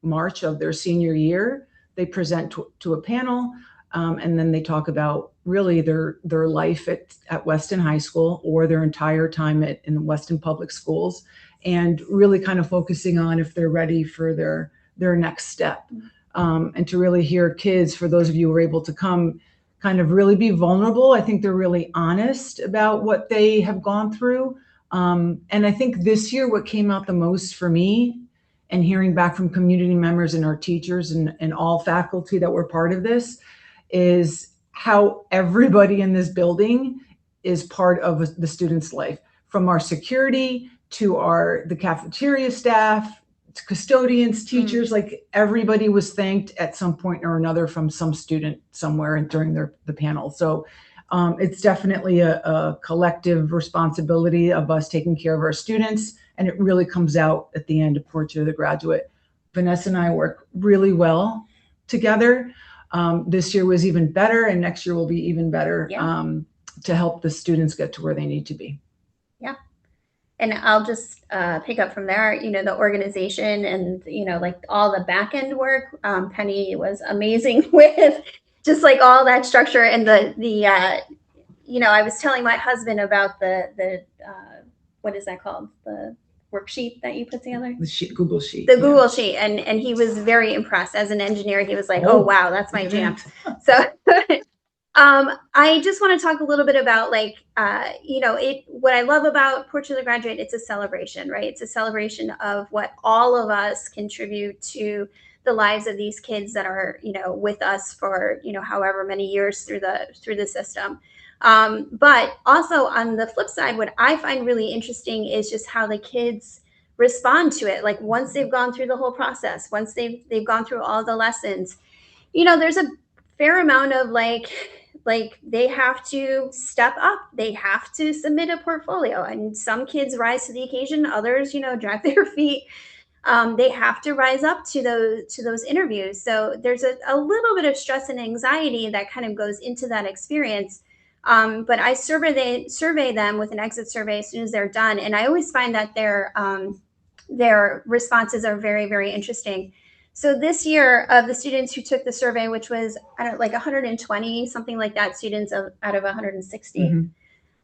March of their senior year, they present to a panel, and then they talk about really their life at Weston High School or their entire time in Weston Public Schools, and really kind of focusing on if they're ready for their next step. And to really hear kids, for those of you who are able to come, kind of really be vulnerable. I think they're really honest about what they have gone through. And I think this year, what came out the most for me, and hearing back from community members and our teachers and all faculty that were part of this, is how everybody in this building is part of the student's life, from our security to the cafeteria staff, to custodians, teachers. Like, everybody was thanked at some point or another from some student somewhere and during the panel. So it's definitely a collective responsibility of us taking care of our students, and it really comes out at the end of Portrait of the Graduate. Vanessa and I work really well together. This year was even better, and next year will be even better, to help the students get to where they need to be. Yeah. And I'll just pick up from there, the organization and, like all the back end work. Penny was amazing with just like all that structure and I was telling my husband about the what is that called? The worksheet that you put together? The Google Sheet. The Google Sheet. And he was very impressed. As an engineer, he was like, oh wow, that's my jam. So I just want to talk a little bit about what I love about Portrait of the Graduate. It's a celebration, right? It's a celebration of what all of us contribute to the lives of these kids that are, with us for, however many years through the system. But also on the flip side, what I find really interesting is just how the kids respond to it. Like, once they've gone through the whole process, once they've gone through all the lessons, there's a fair amount of like they have to step up. They have to submit a portfolio, and some kids rise to the occasion. Others, drag their feet. They have to rise up to those interviews. So there's a little bit of stress and anxiety that kind of goes into that experience. But I survey them with an exit survey as soon as they're done, and I always find that their responses are very, very interesting. So this year, of the students who took the survey, which was 120, something like that, students out of 160,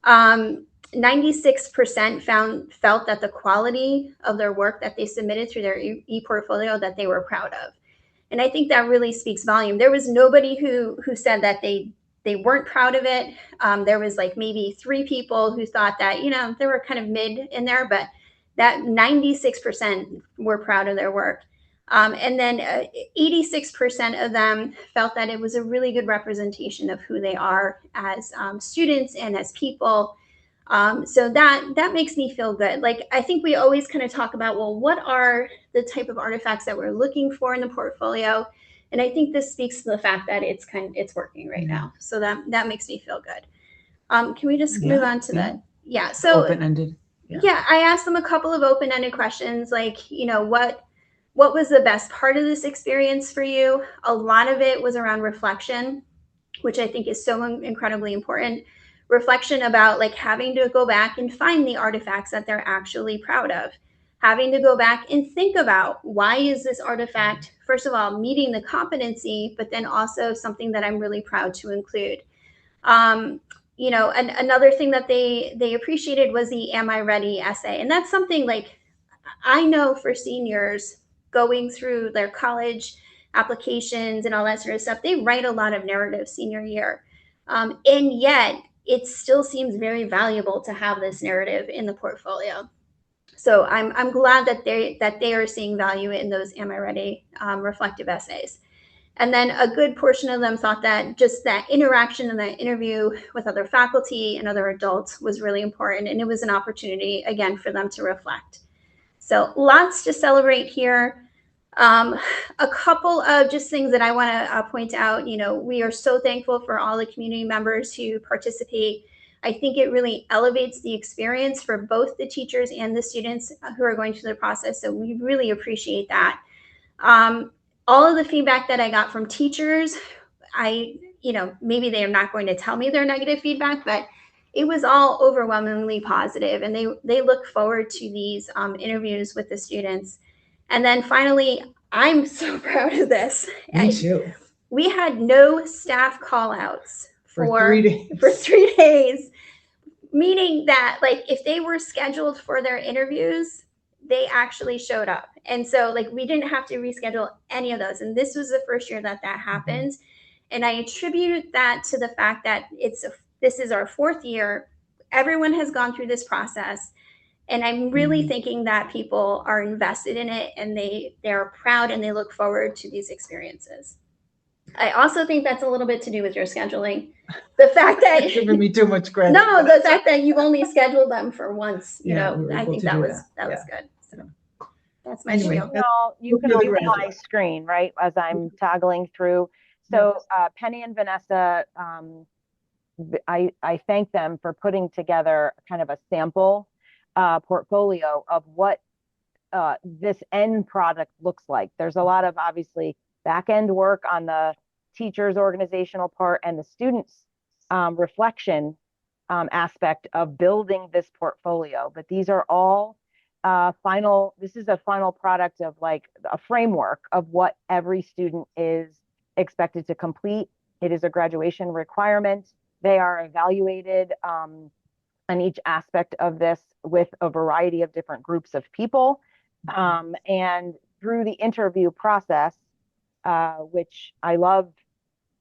96% felt that the quality of their work that they submitted through their e-portfolio that they were proud of. And I think that really speaks volume. There was nobody who said that they weren't proud of it. There was maybe 3 people who thought that, they were kind of mid in there, but that 96% were proud of their work. And then 86% of them felt that it was a really good representation of who they are as students and as people. So that makes me feel good. Like, I think we always kind of talk about, well, what are the type of artifacts that we're looking for in the portfolio? And I think this speaks to the fact that it's working right now. So that makes me feel good. Can we just move on to the, so Open-ended. yeah, I asked them a couple of open-ended questions, like, you know, what was the best part of this experience for you? A lot of it was around reflection, which I think is so incredibly important. Reflection about like having to go back and find the artifacts that they're actually proud of, having to go back and think about, why is this artifact, first of all, meeting the competency, but then also something that I'm really proud to include. You know, another thing that they appreciated was the Am I Ready essay. And that's something like, I know for seniors going through their college applications and all that sort of stuff, they write a lot of narrative senior year. And yet it still seems very valuable to have this narrative in the portfolio. So I'm glad that they are seeing value in those Am I Ready reflective essays. And then a good portion of them thought that just that interaction and that interview with other faculty and other adults was really important. And it was an opportunity, again, for them to reflect. So lots to celebrate here. A couple of just things that I want to point out. You know, we are so thankful for all the community members who participate. I think it really elevates the experience for both the teachers and the students who are going through the process. So we really appreciate that. All of the feedback that I got from teachers, you know, maybe they are not going to tell me their negative feedback, but it was all overwhelmingly positive, and they look forward to these interviews with the students. And then finally, I'm so proud of this. Me too. We had no staff call outs For 3 days. For 3 days, meaning that like if they were scheduled for their interviews, they actually showed up. And so like we didn't have to reschedule any of those. And this was the first year that happened. And I attribute that to the fact that this is our 4th year. Everyone has gone through this process. And I'm really thinking that people are invested in it, and they're proud, and they look forward to these experiences. I also think that's a little bit to do with your scheduling. The fact that You're giving me too much credit. No, the fact that you've only scheduled them for once, you Yeah, know, we were I able think to that do was that. was Yeah. good. So that's my Anyway, spiel. You can Really see great. my screen, right, as I'm toggling through. So Penny and Vanessa, I thank them for putting together kind of a sample portfolio of what this end product looks like. There's a lot of obviously back end work on the teachers' organizational part and the students' reflection aspect of building this portfolio. But these are all this is a final product of like a framework of what every student is expected to complete. It is a graduation requirement. They are evaluated on each aspect of this with a variety of different groups of people. And through the interview process, which I love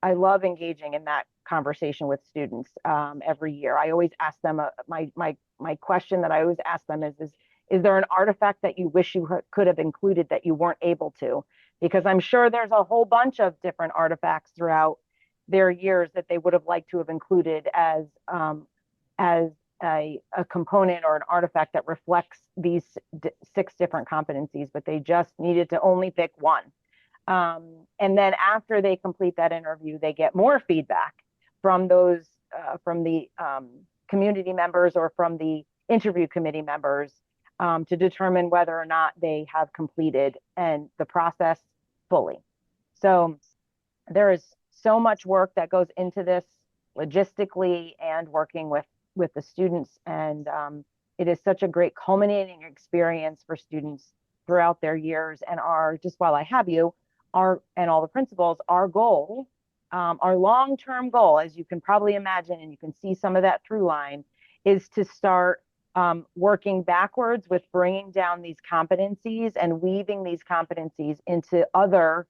engaging in that conversation with students every year. I always ask them, my question that I always ask them is there an artifact that you wish you could have included that you weren't able to? Because I'm sure there's a whole bunch of different artifacts throughout their years that they would have liked to have included as a component or an artifact that reflects these 6 different competencies, but they just needed to only pick one. And then after they complete that interview, they get more feedback from those, from the community members or from the interview committee members to determine whether or not they have completed and the process fully. So there is so much work that goes into this logistically and working with the students. And it is such a great culminating experience for students throughout their years. And just while I have you, and all the principals, our goal, our long-term goal, as you can probably imagine, and you can see some of that through line, is to start working backwards with bringing down these competencies and weaving these competencies into other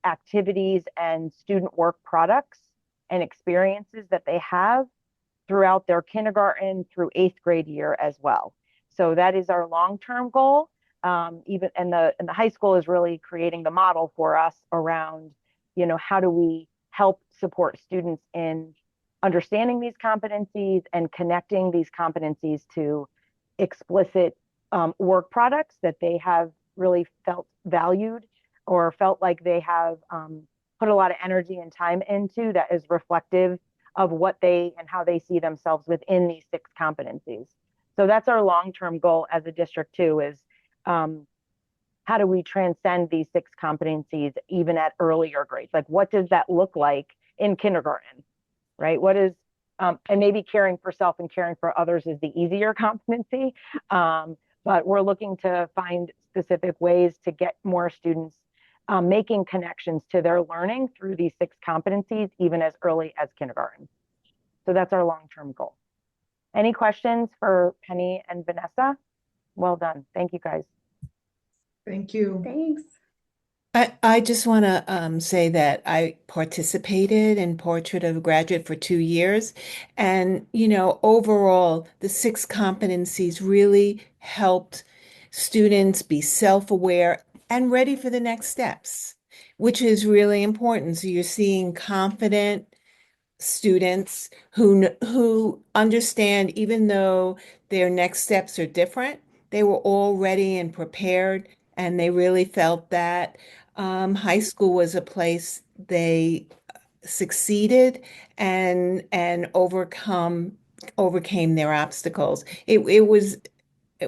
activities and student work products and experiences that they have throughout their kindergarten through 8th grade year as well. So that is our long-term goal. even and the high school is really creating the model for us around, how do we help support students in understanding these competencies and connecting these competencies to explicit work products that they have really felt valued or felt like they have put a lot of energy and time into, that is reflective of what they and how they see themselves within these 6 competencies. So that's our long-term goal as a district too, is how do we transcend these 6 competencies even at earlier grades? Like, what does that look like in kindergarten, right? What is, and maybe caring for self and caring for others is the easier competency, but we're looking to find specific ways to get more students making connections to their learning through these 6 competencies, even as early as kindergarten. So that's our long-term goal. Any questions for Penny and Vanessa? Well done. Thank you, guys. Thank you. Thanks. I just want to say that I participated in Portrait of a Graduate for 2 years. And, overall, the 6 competencies really helped students be self-aware and ready for the next steps, which is really important. So you're seeing confident students who understand, even though their next steps are different, they were all ready and prepared, and they really felt that high school was a place they succeeded and overcame their obstacles. It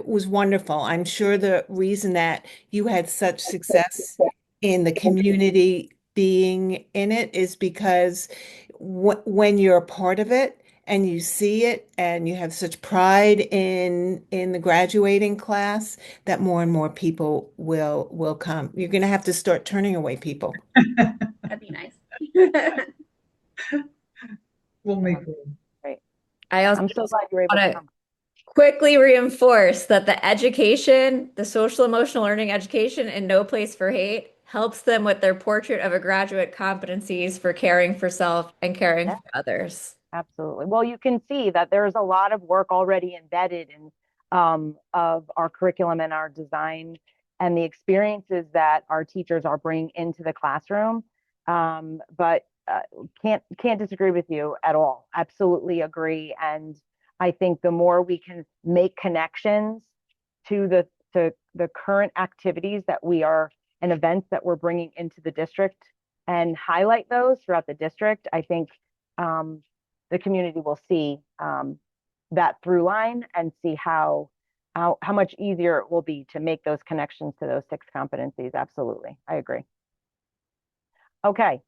was wonderful. I'm sure the reason that you had such success in the community being in it is because when you're a part of it and you see it and you have such pride in the graduating class, that more and more people will come. You're going to have to start turning away people. That'd be nice. We'll make room. Great. I'm so glad you're able to come. Quickly reinforce that the education, the social emotional learning education in No Place for Hate, helps them with their Portrait of a Graduate competencies for caring for self and caring for others. Absolutely. Well, you can see that there's a lot of work already embedded in of our curriculum and our design and the experiences that our teachers are bringing into the classroom. But can't disagree with you at all. Absolutely agree. And I think the more we can make connections to the current activities that we are and events that we're bringing into the district and highlight those throughout the district, I think the community will see that through line and see how much easier it will be to make those connections to those 6 competencies. Absolutely. I agree. Okay.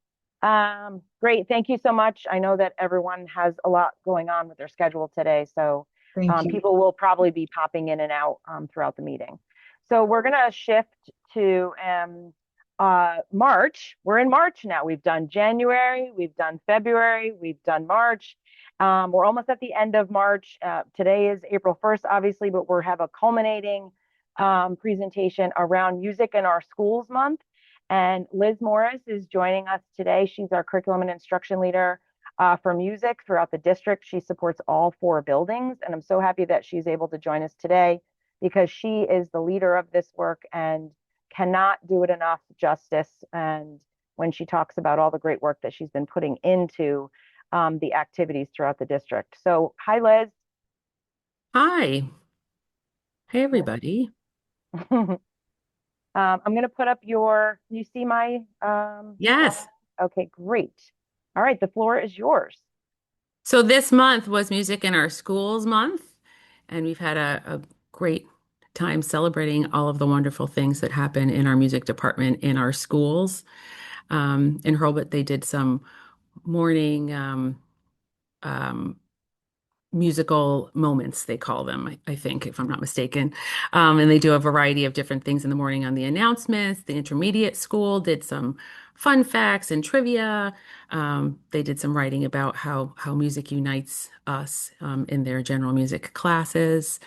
Great. Thank you so much. I know that everyone has a lot going on with their schedule today, so people will probably be popping in and out throughout the meeting. So we're going to shift to March. We're in March now. We've done January, we've done February, we've done March. We're almost at the end of March. Today is April 1st, obviously, but we have a culminating presentation around Music in Our Schools Month. And Liz Morris is joining us today. She's our curriculum and instruction leader for music throughout the district. She supports all 4 buildings, and I'm so happy that she's able to join us today because she is the leader of this work and cannot do it enough justice. And when she talks about all the great work that she's been putting into the activities throughout the district. So, hi, Liz. Hi. Hey, everybody. I'm going to put up you see my? Yes. Okay, great. All right, the floor is yours. So this month was Music in Our Schools Month, and we've had a great time celebrating all of the wonderful things that happen in our music department in our schools. In Hurlbut, they did some morning musical moments, they call them, I think, if I'm not mistaken. And they do a variety of different things in the morning on the announcements. The intermediate school did some fun facts and trivia. They did some writing about how music unites us in their general music classes.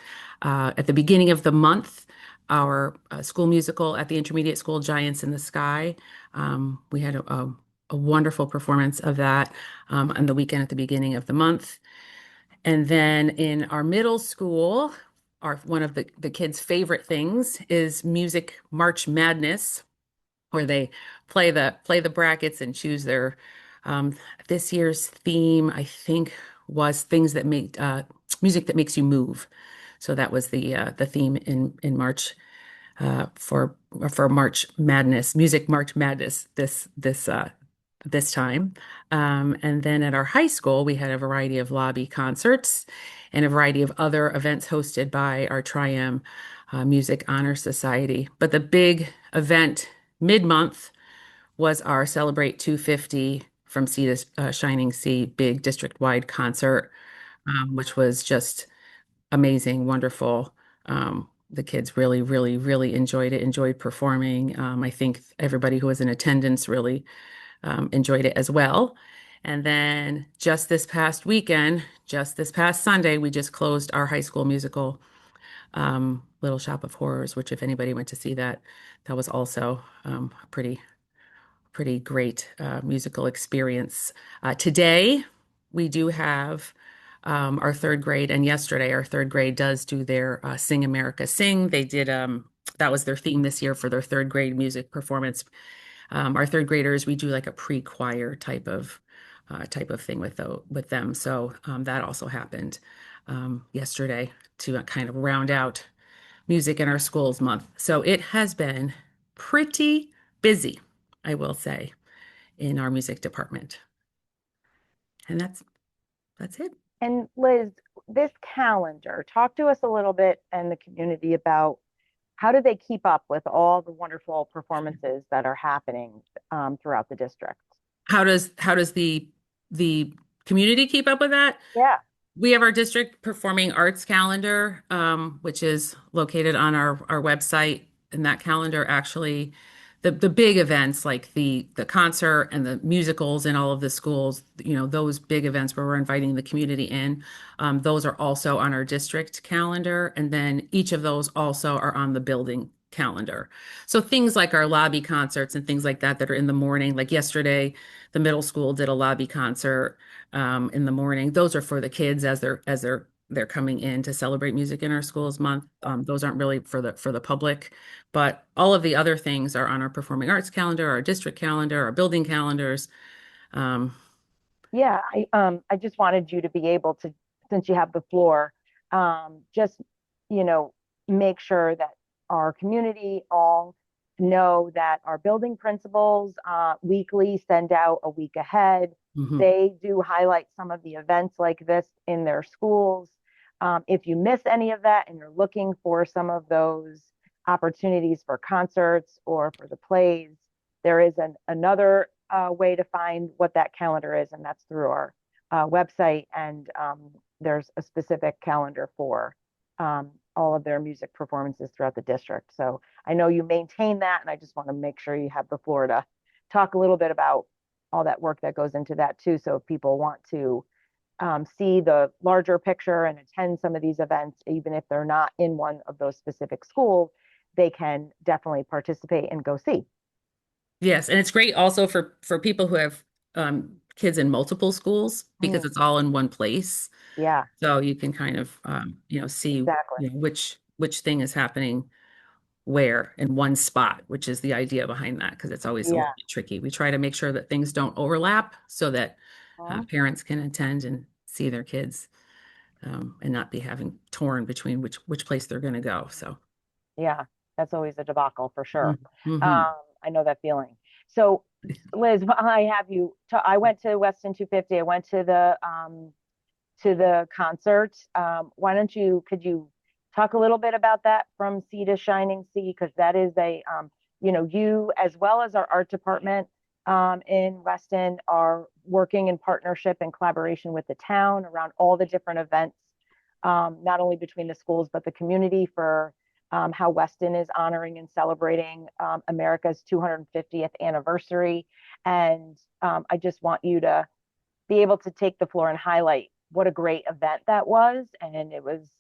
At the beginning of the month, our school musical at the intermediate school, Giants in the Sky, we had a wonderful performance of that on the weekend at the beginning of the month. And then in our middle school, one of the kids' favorite things is Music March Madness, where they play the brackets and choose their this year's theme, I think, was things that make music that makes you move. So that was the theme in March for March Madness, Music March Madness this time. And then at our high school, we had a variety of lobby concerts and a variety of other events hosted by our Tri-M Music Honor Society. But the big event mid-month was our Celebrate 250 from Sea to Shining Sea big district-wide concert, which was just amazing, wonderful. The kids really, really, really enjoyed it, enjoyed performing. I think everybody who was in attendance really enjoyed it as well. And then just this past weekend, just this past Sunday, we just closed our high school musical, Little Shop of Horrors, which if anybody went to see that, that was also a pretty great musical experience. Today, we do have our third grade, and yesterday our third grade does do their Sing America Sing. They did, that was their theme this year for their third grade music performance. Our third graders, we do like a pre-choir type of thing with them. So that also happened yesterday to kind of round out Music in Our Schools month. So it has been pretty busy, I will say, in our music department. And that's it. And Liz, this calendar, talk to us a little bit and the community about how do they keep up with all the wonderful performances that are happening throughout the district? How does the community keep up with that? Yeah. We have our district performing arts calendar, which is located on our website. And that calendar actually, the big events like the concert and the musicals in all of the schools, those big events where we're inviting the community in, those are also on our district calendar. And then each of those also are on the building calendar. So things like our lobby concerts and things like that are in the morning, like yesterday, the middle school did a lobby concert in the morning. Those are for the kids as they're coming in to celebrate Music in Our Schools month. Those aren't really for the public, but all of the other things are on our performing arts calendar, our district calendar, our building calendars. Yeah, I just wanted you to be able to, since you have the floor, just make sure that our community all know that our building principals weekly send out a week ahead. Mhm. They do highlight some of the events like this in their schools. If you miss any of that and you're looking for some of those opportunities for concerts or for the plays, there is another way to find what that calendar is, and that's through our website. And there's a specific calendar for all of their music performances throughout the district. So I know you maintain that, and I just want to make sure you have the floor to talk a little bit about all that work that goes into that too. So if people want to see the larger picture and attend some of these events, even if they're not in one of those specific schools, they can definitely participate and go see. Yes, and it's great also for people who have kids in multiple schools because it's all in one place. Yeah. So you can kind of see Exactly. which thing is happening where in one spot, which is the idea behind that, because it's always a little bit tricky. We try to make sure that things don't overlap so that parents can attend and see their kids and not be having torn between which place they're going to go. So yeah, that's always a debacle for sure. Mhm. I know that feeling. So Liz, while I have you, I went to Weston 250. I went to the concert. Could you talk a little bit about that from Sea to Shining Sea? Because that is you as well as our art department in Weston are working in partnership and collaboration with the town around all the different events, not only between the schools, but the community for how Weston is honoring and celebrating America's 250th anniversary. And I just want you to be able to take the floor and highlight what a great event that was. And it was,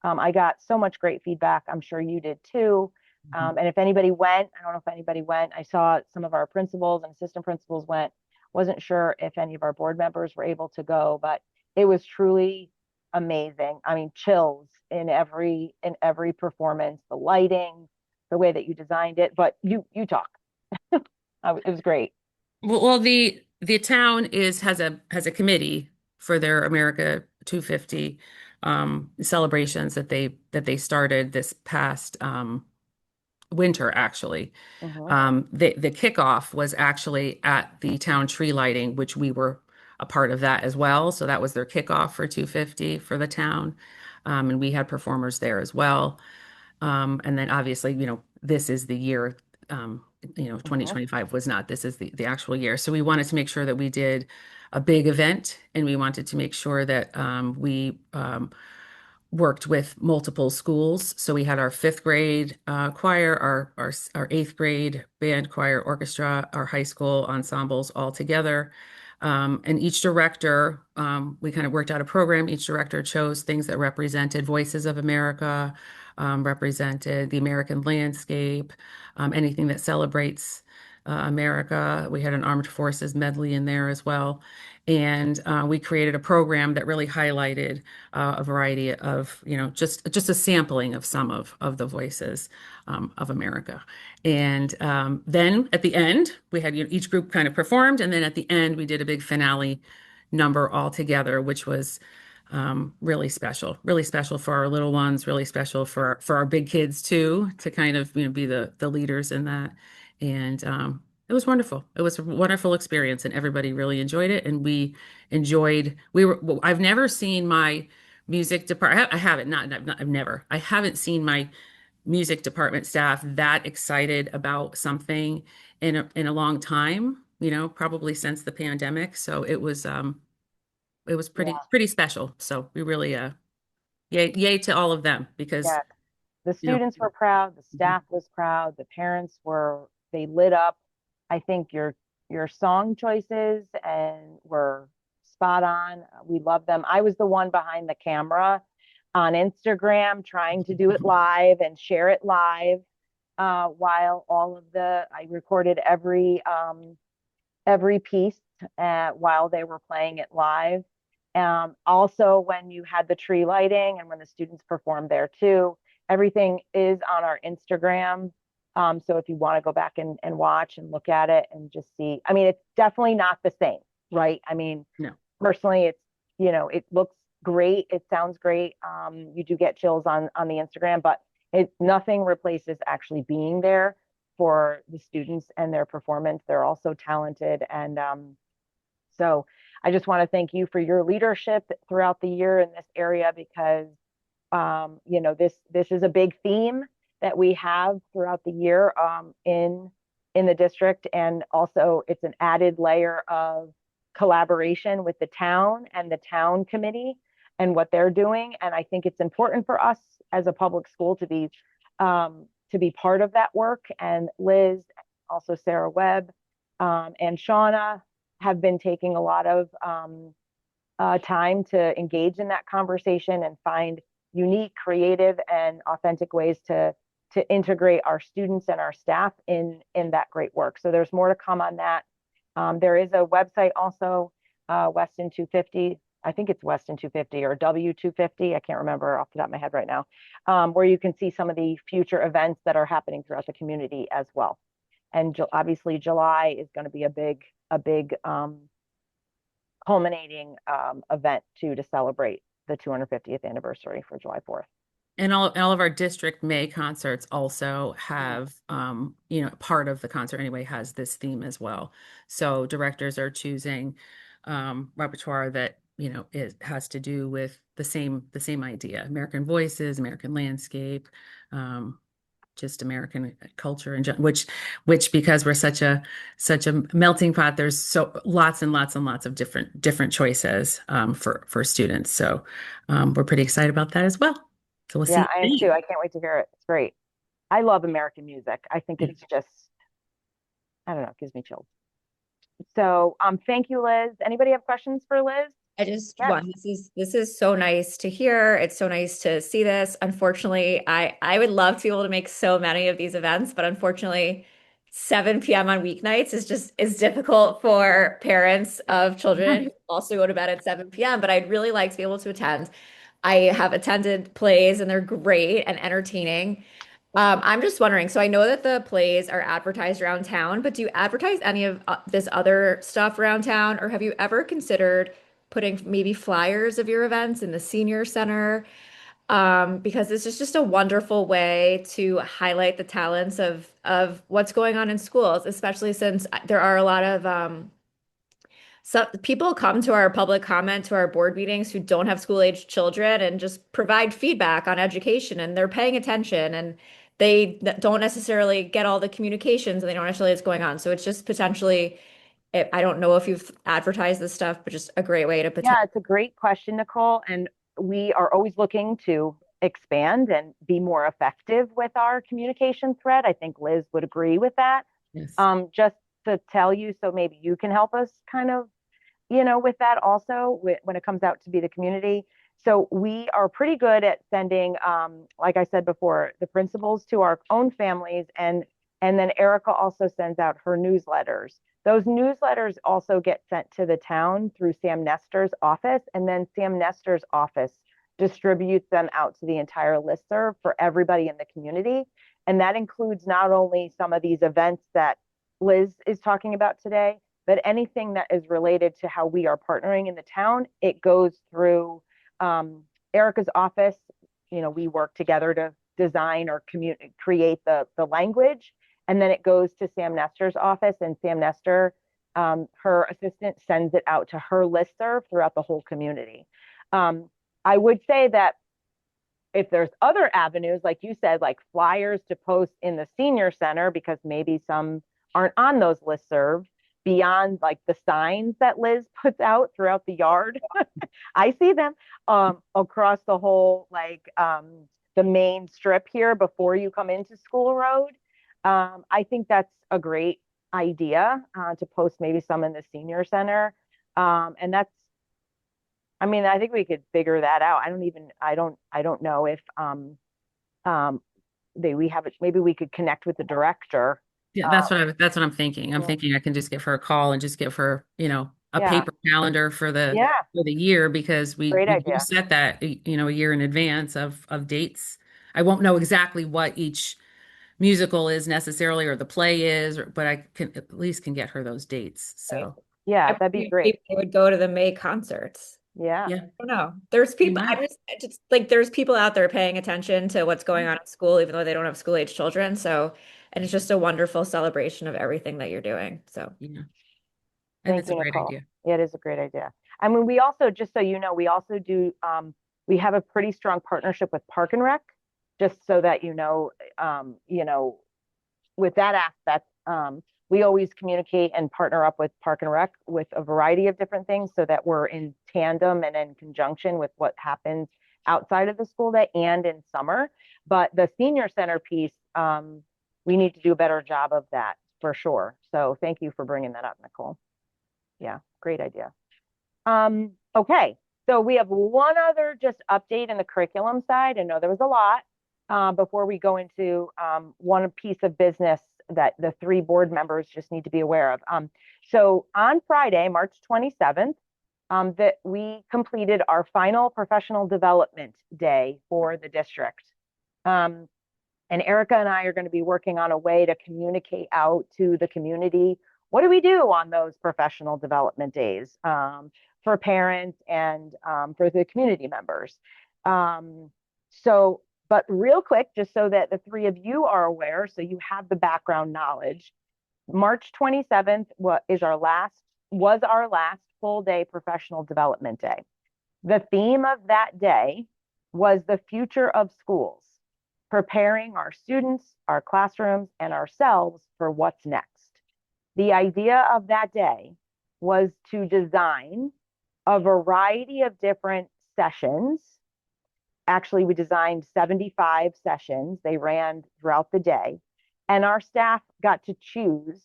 I got so much great feedback. I'm sure you did too. And if anybody went, I don't know if anybody went. I saw some of our principals and assistant principals went. Wasn't sure if any of our board members were able to go, but it was truly amazing. I mean, chills in every performance, the lighting, the way that you designed it. But you talk. It was great. Well, the town has a committee for their America 250 celebrations that they started this past winter, actually. The kickoff was actually at the town tree lighting, which we were a part of that as well. So that was their kickoff for 250 for the town. And we had performers there as well. And then obviously, this is the year, 2025 was not, this is the actual year. So we wanted to make sure that we did a big event, and we wanted to make sure that we worked with multiple schools. So we had our fifth grade choir, our eighth grade band, choir, orchestra, our high school ensembles all together. And each director, we kind of worked out a program. Each director chose things that represented Voices of America, represented the American landscape, anything that celebrates America. We had an armed forces medley in there as well. And we created a program that really highlighted a variety of, just a sampling of some of the voices of America. And then at the end, we had each group kind of performed. And then at the end, we did a big finale number all together, which was really special for our little ones, really special for our big kids too, to kind of, be the leaders in that. And it was wonderful. It was a wonderful experience, and everybody really enjoyed it. And I've never seen my music department. I haven't seen my music department staff that excited about something in a long time, probably since the pandemic. So it was pretty special. So we really, yay to all of them, because Yeah. The students were proud, the staff was proud, the parents they lit up. I think your song choices and were spot on. We love them. I was the one behind the camera on Instagram trying to do it live and share it live, while I recorded every piece while they were playing it live. Also, when you had the tree lighting and when the students performed there too, everything is on our Instagram. So if you want to go back and watch and look at it and just see, I mean, it's definitely not the same, right? I mean, No. Personally, it's, it looks great. It sounds great. You do get chills on the Instagram, but nothing replaces actually being there for the students and their performance. They're all so talented. And so I just want to thank you for your leadership throughout the year in this area, because this is a big theme that we have throughout the year in the district. And also it's an added layer of collaboration with the town and the town committee and what they're doing. And I think it's important for us as a public school to be part of that work. And Liz, also Sarah Webb, and Shauna have been taking a lot of time to engage in that conversation and find unique, creative, and authentic ways to integrate our students and our staff in that great work. So there's more to come on that. There is a website also, Weston 250. I think it's Weston 250 or W250. I can't remember off the top of my head right now, where you can see some of the future events that are happening throughout the community as well. And obviously July is going to be a big culminating event too, to celebrate the 250th anniversary for July 4th. And all of our district May concerts also have, part of the concert anyway has this theme as well. So directors are choosing repertoire that, has to do with the same idea: American voices, American landscape, just American culture, and which because we're such a melting pot, there's so lots and lots and lots of different choices for students. So we're pretty excited about that as well. So we'll see. Yeah, I am too. I can't wait to hear it. It's great. I love American music. I think it's just, I don't know, it gives me chills. So thank you, Liz. Anybody have questions for Liz? I just want, this is so nice to hear. It's so nice to see this. Unfortunately, I would love to be able to make so many of these events, but unfortunately 7 p.m. on weeknights is difficult for parents of children who also go to bed at 7 p.m. But I'd really like to be able to attend. I have attended plays and they're great and entertaining. I'm just wondering, so I know that the plays are advertised around town, but do you advertise any of this other stuff around town, or have you ever considered putting maybe flyers of your events in the senior center? Because this is just a wonderful way to highlight the talents of what's going on in schools, especially since there are a lot of so people come to our public comment to our board meetings who don't have school age children and just provide feedback on education, and they're paying attention, and they don't necessarily get all the communications and they don't necessarily what's going on. So it's just potentially, I don't know if you've advertised this stuff, but just a great way to potentially. Yeah, it's a great question, Nicole. And we are always looking to expand and be more effective with our communication thread. I think Liz would agree with that. Yes. Just to tell you, so maybe you can help us kind of, with that also when it comes out to be the community. So we are pretty good at sending, like I said before, the principals to our own families, and then Erica also sends out her newsletters. Those newsletters also get sent to the town through Sam Nestor's office, and then Sam Nestor's office distributes them out to the entire listserv for everybody in the community. And that includes not only some of these events that Liz is talking about today, but anything that is related to how we are partnering in the town. It goes through Erica's office. We work together to design or create the language. And then it goes to Sam Nestor's office, and Sam Nestor, her assistant, sends it out to her listserv throughout the whole community. I would say that if there's other avenues, like you said, like flyers to post in the senior center, because maybe some aren't on those listservs, beyond like the signs that Liz puts out throughout the yard. I see them across the whole, the main strip here before you come into School Road. I think that's a great idea to post maybe some in the senior center. And I think we could figure that out. I don't know if we have it. Maybe we could connect with the director. Yeah, that's what I'm thinking. I'm thinking I can just give her a call and just give her, a paper calendar for the year, because we do set that, a year in advance of dates. I won't know exactly what each musical is necessarily, or the play is, but I can at least get her those dates. So yeah, that'd be great. They would go to the May concerts. Yeah. I don't know. There's people, I just like, there's people out there paying attention to what's going on at school, even though they don't have school age children. So, and it's just a wonderful celebration of everything that you're doing. So, yeah. And it's a great idea. It is a great idea. I mean, we also, just so you know, we also do, we have a pretty strong partnership with Park and Rec, just so that with that aspect, we always communicate and partner up with Park and Rec with a variety of different things, so that we're in tandem and in conjunction with what happens outside of the school day and in summer. But the senior center piece, we need to do a better job of that for sure. So thank you for bringing that up, Nicole. Yeah, great idea. Okay, so we have one other just update in the curriculum side. I know there was a lot before we go into one piece of business that the 3 board members just need to be aware of. So on Friday, March 27th, that we completed our final professional development day for the district. And Erica and I are going to be working on a way to communicate out to the community. What do we do on those professional development days for parents and for the community members? But real quick, just so that the 3 of you are aware, so you have the background knowledge, March 27th was our last full day professional development day. The theme of that day was the future of schools, preparing our students, our classrooms, and ourselves for what's next. The idea of that day was to design a variety of different sessions. Actually, we designed 75 sessions. They ran throughout the day, and our staff got to choose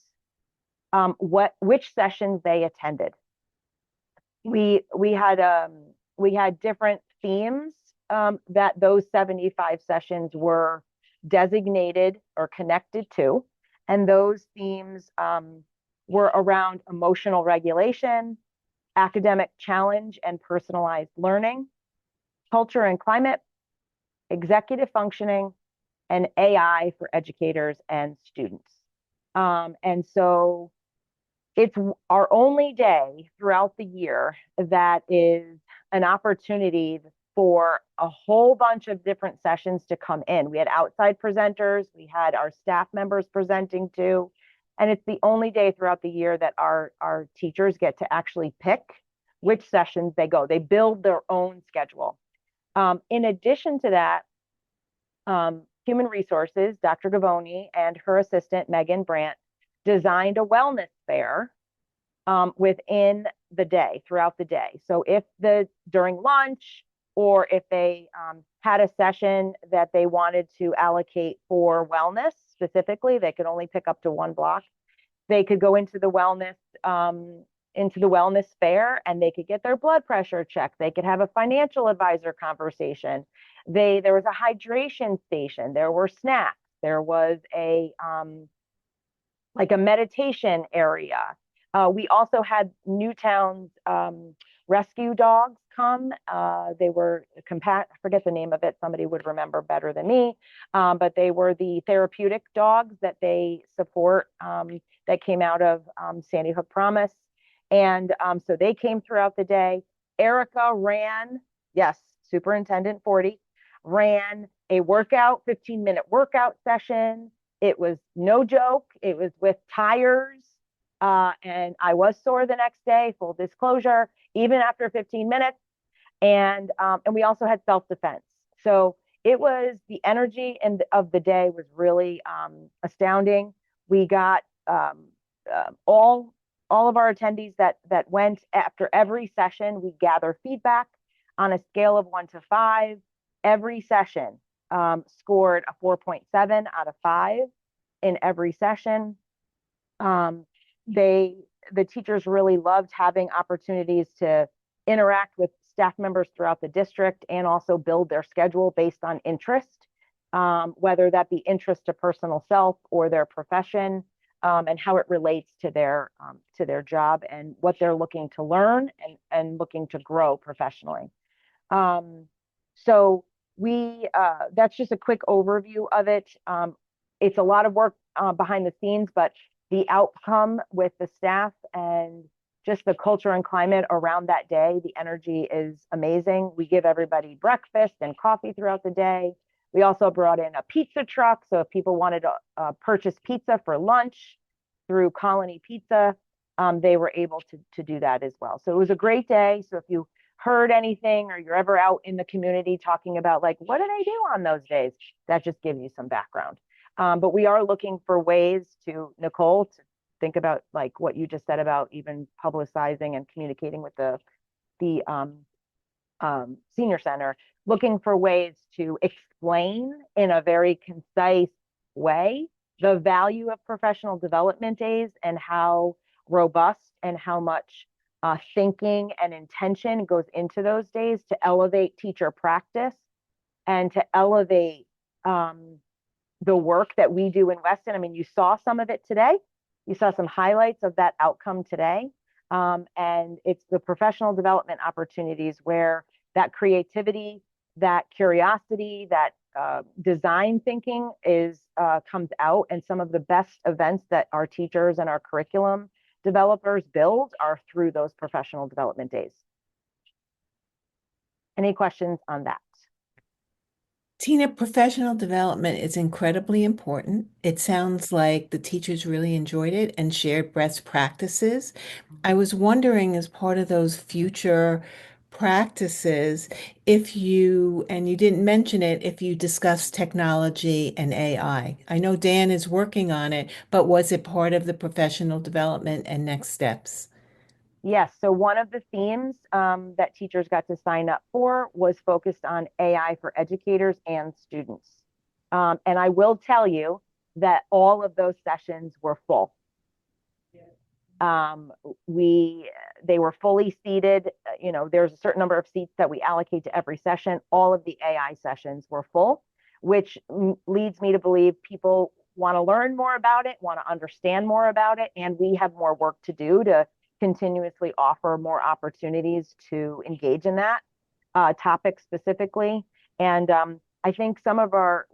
which sessions they attended. We had different themes that those 75 sessions were designated or connected to, and those themes were around emotional regulation, academic challenge and personalized learning, culture and climate, executive functioning, and AI for educators and students. And so it's our only day throughout the year that is an opportunity for a whole bunch of different sessions to come in. We had outside presenters, we had our staff members presenting too, and it's the only day throughout the year that our teachers get to actually pick which sessions they go. They build their own schedule. In addition to that, Human Resources, Dr. Gavoni, and her assistant, Megan Brandt, designed a wellness fair within the day, throughout the day. So if during lunch, or if they had a session that they wanted to allocate for wellness specifically, they could only pick up to one block. They could go into the wellness fair, and they could get their blood pressure checked. They could have a financial advisor conversation. There was a hydration station. There were snacks. There was a meditation area. We also had Newtown's rescue dogs come. They were I forget the name of it. Somebody would remember better than me. But they were the therapeutic dogs that they support that came out of Sandy Hook Promise. And so they came throughout the day. Erica ran, yes, Superintendent 40, ran a 15-minute workout session. It was no joke. It was with tires. And I was sore the next day, full disclosure, even after 15 minutes. And we also had self-defense. So it was, the energy of the day was really astounding. We got all of our attendees that went after every session. We gather feedback on a scale of 1 to 5. Every session scored a 4.7 out of 5 in every session. The teachers really loved having opportunities to interact with staff members throughout the district and also build their schedule based on interest, whether that be interest to personal self or their profession, and how it relates to their job and what they're looking to learn and looking to grow professionally. So that's just a quick overview of it. It's a lot of work behind the scenes, but the outcome with the staff and just the culture and climate around that day, the energy is amazing. We give everybody breakfast and coffee throughout the day. We also brought in a pizza truck. So if people wanted to purchase pizza for lunch through Colony Pizza, they were able to do that as well. So it was a great day. So if you heard anything or you're ever out in the community talking about like, what did I do on those days? That just gives you some background. But we are looking for ways to, Nicole, to think about like what you just said about even publicizing and communicating with the senior center, looking for ways to explain in a very concise way the value of professional development days and how robust and how much thinking and intention goes into those days to elevate teacher practice and to elevate the work that we do in Weston. I mean, you saw some of it today. You saw some highlights of that outcome today. And it's the professional development opportunities where that creativity, that curiosity, that design thinking comes out. And some of the best events that our teachers and our curriculum developers build are through those professional development days. Any questions on that? Tina, professional development is incredibly important. It sounds like the teachers really enjoyed it and shared best practices. I was wondering, as part of those future practices, if you, and you didn't mention it, if you discussed technology and AI. I know Dan is working on it, but was it part of the professional development and next steps? Yes. So one of the themes that teachers got to sign up for was focused on AI for educators and students. And I will tell you that all of those sessions were full. They were fully seated. You know, there's a certain number of seats that we allocate to every session. All of the AI sessions were full, which leads me to believe people want to learn more about it, want to understand more about it, and we have more work to do to continuously offer more opportunities to engage in that. topics specifically. And I think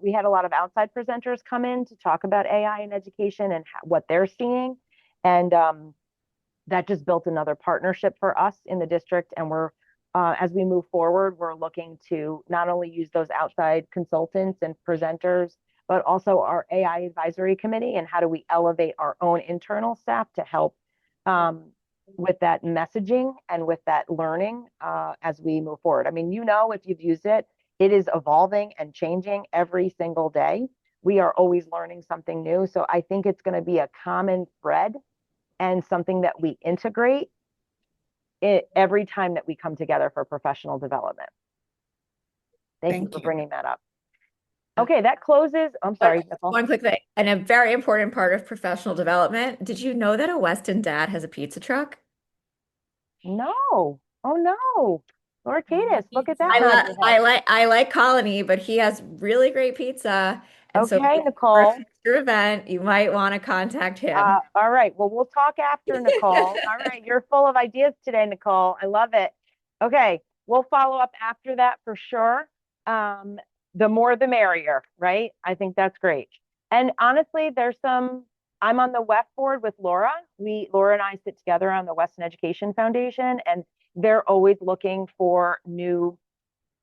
we had a lot of outside presenters come in to talk about AI in education and what they're seeing. And that just built another partnership for us in the district. And as we move forward, we're looking to not only use those outside consultants and presenters, but also our AI advisory committee, and how do we elevate our own internal staff to help with that messaging and with that learning as we move forward. I mean, if you've used it, it is evolving and changing every single day. We are always learning something new. So I think it's going to be a common thread and something that we integrate every time that we come together for professional development. Thank you for bringing that up. Okay, that closes. I'm sorry, Nicole. One quick thing, and a very important part of professional development. Did you know that a Weston dad has a pizza truck? No. Oh no. Laura Cadis, look at that. I like Colony, but he has really great pizza. And so Okay, for Nicole. your event, you might want to contact him. All right. Well, we'll talk after, Nicole. All right. You're full of ideas today, Nicole. I love it. Okay. We'll follow up after that for sure. The more the merrier, right? I think that's great. And honestly, I'm on the WEF board with Laura. Laura and I sit together on the Weston Education Foundation, and they're always looking for new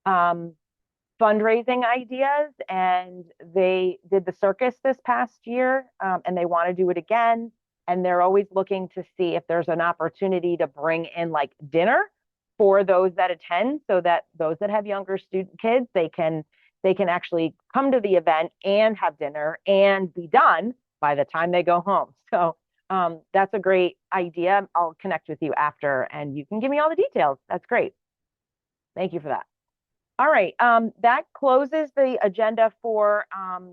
fundraising ideas. And they did the circus this past year, and they want to do it again. And they're always looking to see if there's an opportunity to bring in like dinner for those that attend, so that those that have younger kids, they can actually come to the event and have dinner and be done by the time they go home. So that's a great idea. I'll connect with you after and you can give me all the details. That's great. Thank you for that. All right. That closes the agenda for,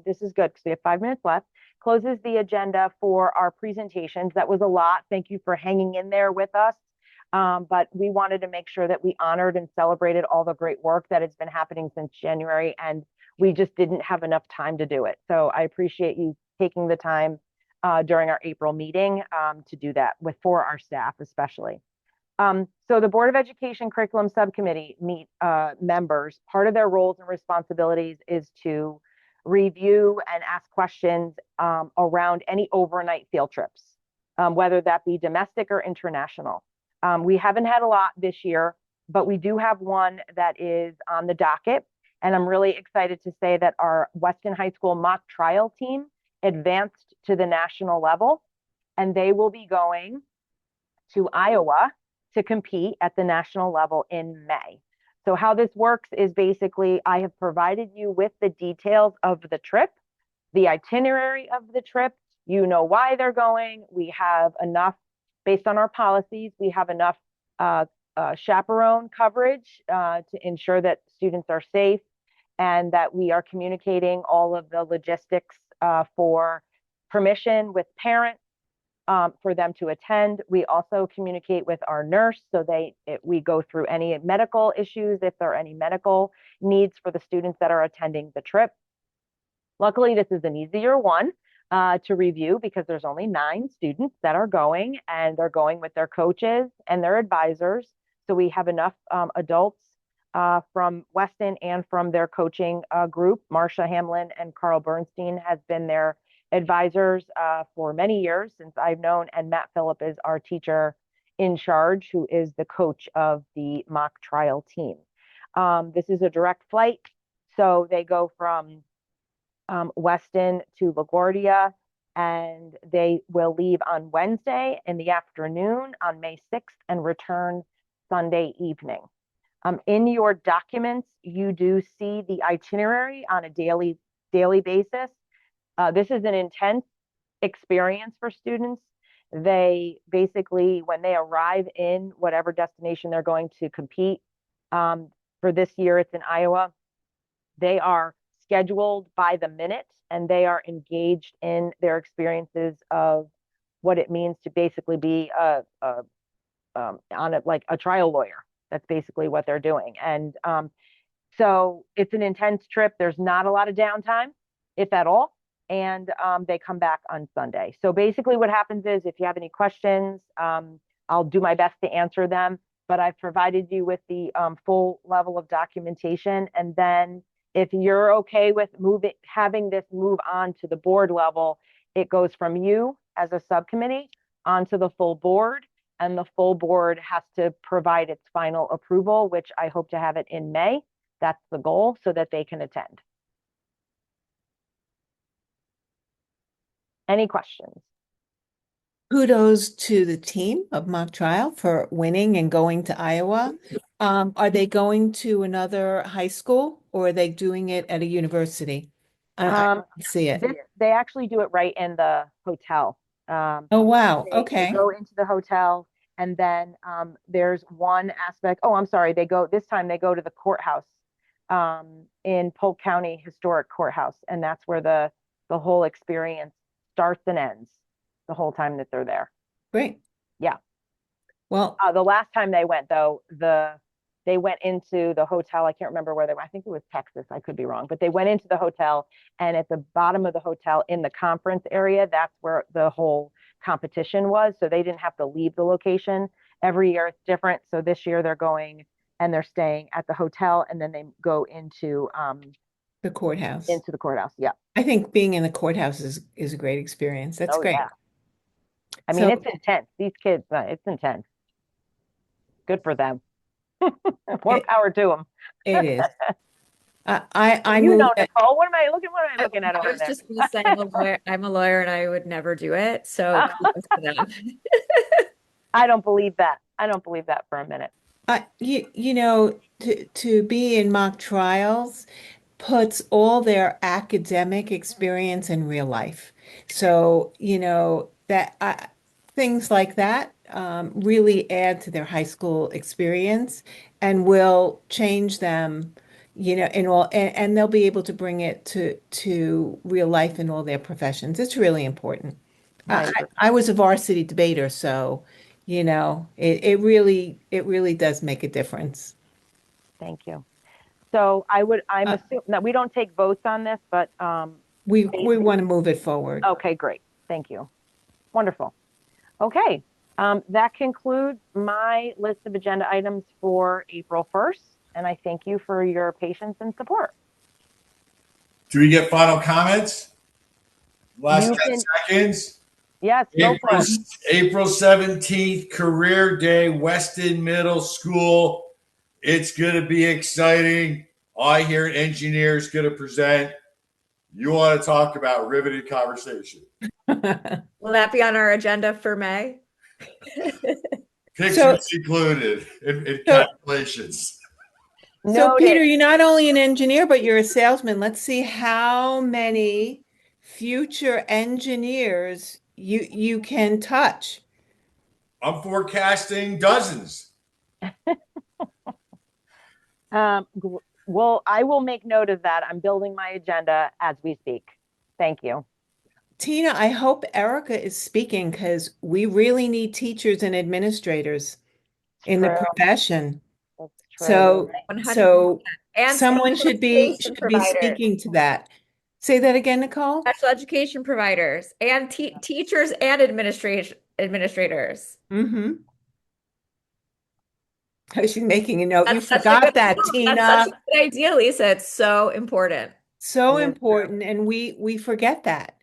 this is good because we have 5 minutes left, closes the agenda for our presentations. That was a lot. Thank you for hanging in there with us. But we wanted to make sure that we honored and celebrated all the great work that has been happening since January, and we just didn't have enough time to do it. So I appreciate you taking the time during our April meeting to do that for our staff especially. So the Board of Education Curriculum Subcommittee members, part of their roles and responsibilities is to review and ask questions around any overnight field trips, whether that be domestic or international. We haven't had a lot this year, but we do have one that is on the docket. And I'm really excited to say that our Weston High School mock trial team advanced to the national level, and they will be going to Iowa to compete at the national level in May. So how this works is basically I have provided you with the details of the trip, the itinerary of the trip. You know why they're going. We have enough, based on our policies, we have enough chaperone coverage to ensure that students are safe and that we are communicating all of the logistics for permission with parents for them to attend. We also communicate with our nurse so we go through any medical issues, if there are any medical needs for the students that are attending the trip. Luckily, this is an easier one to review because there's only 9 students that are going, and they're going with their coaches and their advisors. So we have enough adults from Weston and from their coaching group. Marsha Hamlin and Carl Bernstein has been their advisors for many years since I've known, and Matt Phillip is our teacher in charge, who is the coach of the mock trial team. This is a direct flight, so they go from Weston to LaGuardia, and they will leave on Wednesday in the afternoon on May 6th and return Sunday evening. In your documents, you do see the itinerary on a daily basis. This is an intense experience for students. They basically, when they arrive in whatever destination they're going to compete, for this year it's in Iowa, they are scheduled by the minute, and they are engaged in their experiences of what it means to basically be like a trial lawyer. That's basically what they're doing. And so it's an intense trip. There's not a lot of downtime, if at all. And they come back on Sunday. So basically what happens is if you have any questions, I'll do my best to answer them. but I've provided you with the full level of documentation. And then if you're okay with having this move on to the board level, it goes from you as a subcommittee onto the full board, and the full board has to provide its final approval, which I hope to have it in May. That's the goal, so that they can attend. Any questions? Kudos to the team of Mock Trial for winning and going to Iowa. Are they going to another high school, or are they doing it at a university? I don't see it. They actually do it right in the hotel. Oh, wow. They Okay. go into the hotel, and then there's one aspect. Oh, I'm sorry. This time they go to the courthouse in Polk County Historic Courthouse, and that's where the whole experience starts and ends the whole time that they're there. Great. Yeah. Well, the last time they went, though, they went into the hotel. I can't remember where they went. I think it was Texas. I could be wrong, but they went into the hotel, and at the bottom of the hotel in the conference area, that's where the whole competition was. So they didn't have to leave the location. Every year it's different. So this year they're going and they're staying at the hotel, and then they go into the courthouse. Into the courthouse. Yeah. I think being in the courthouse is a great experience. That's great. Yeah. I mean, it's intense. These kids, it's intense. Good for them. More power to them. It is. I you moved know, Nicole. What am I looking at I over was there? just going to say I'm a lawyer and I would never do it. So kudos to them. I don't believe that. I don't believe that for a minute. You know, to be in mock trials puts all their academic experience in real life. So, you know, that things like that really add to their high school experience and will change them, you know, and they'll be able to bring it to real life in all their professions. It's really important. I was a varsity debater, so, you know, it really does make a difference. Thank you. So I'm assuming that we don't take votes on this, but we want to move it forward. Okay, great. Thank you. Wonderful. Okay. That concludes my list of agenda items for April 1st, and I thank you for your patience and support. Do we get final comments? Last 10 seconds. Yes, April 17th, Career Day, Weston Middle School. It's going to be exciting. I hear an engineer is going to present. You want to talk about riveted conversation. Will that be on our agenda for May? Pictures included in calculations. So Peter, you're not only an engineer, but you're a salesman. Let's see how many future engineers you can touch. I'm forecasting dozens. Well, I will make note of that. I'm building my agenda as we speak. Thank you. Tina, I hope Erica is speaking because we really need teachers and administrators in the profession. So And someone should be speaking to that. Say that again, Nicole. Special education providers and teachers and administrators. Mm-hmm. She's making a note. You forgot that, Tina. That's such a good idea, Lisa. It's so important. So important, and we forget that.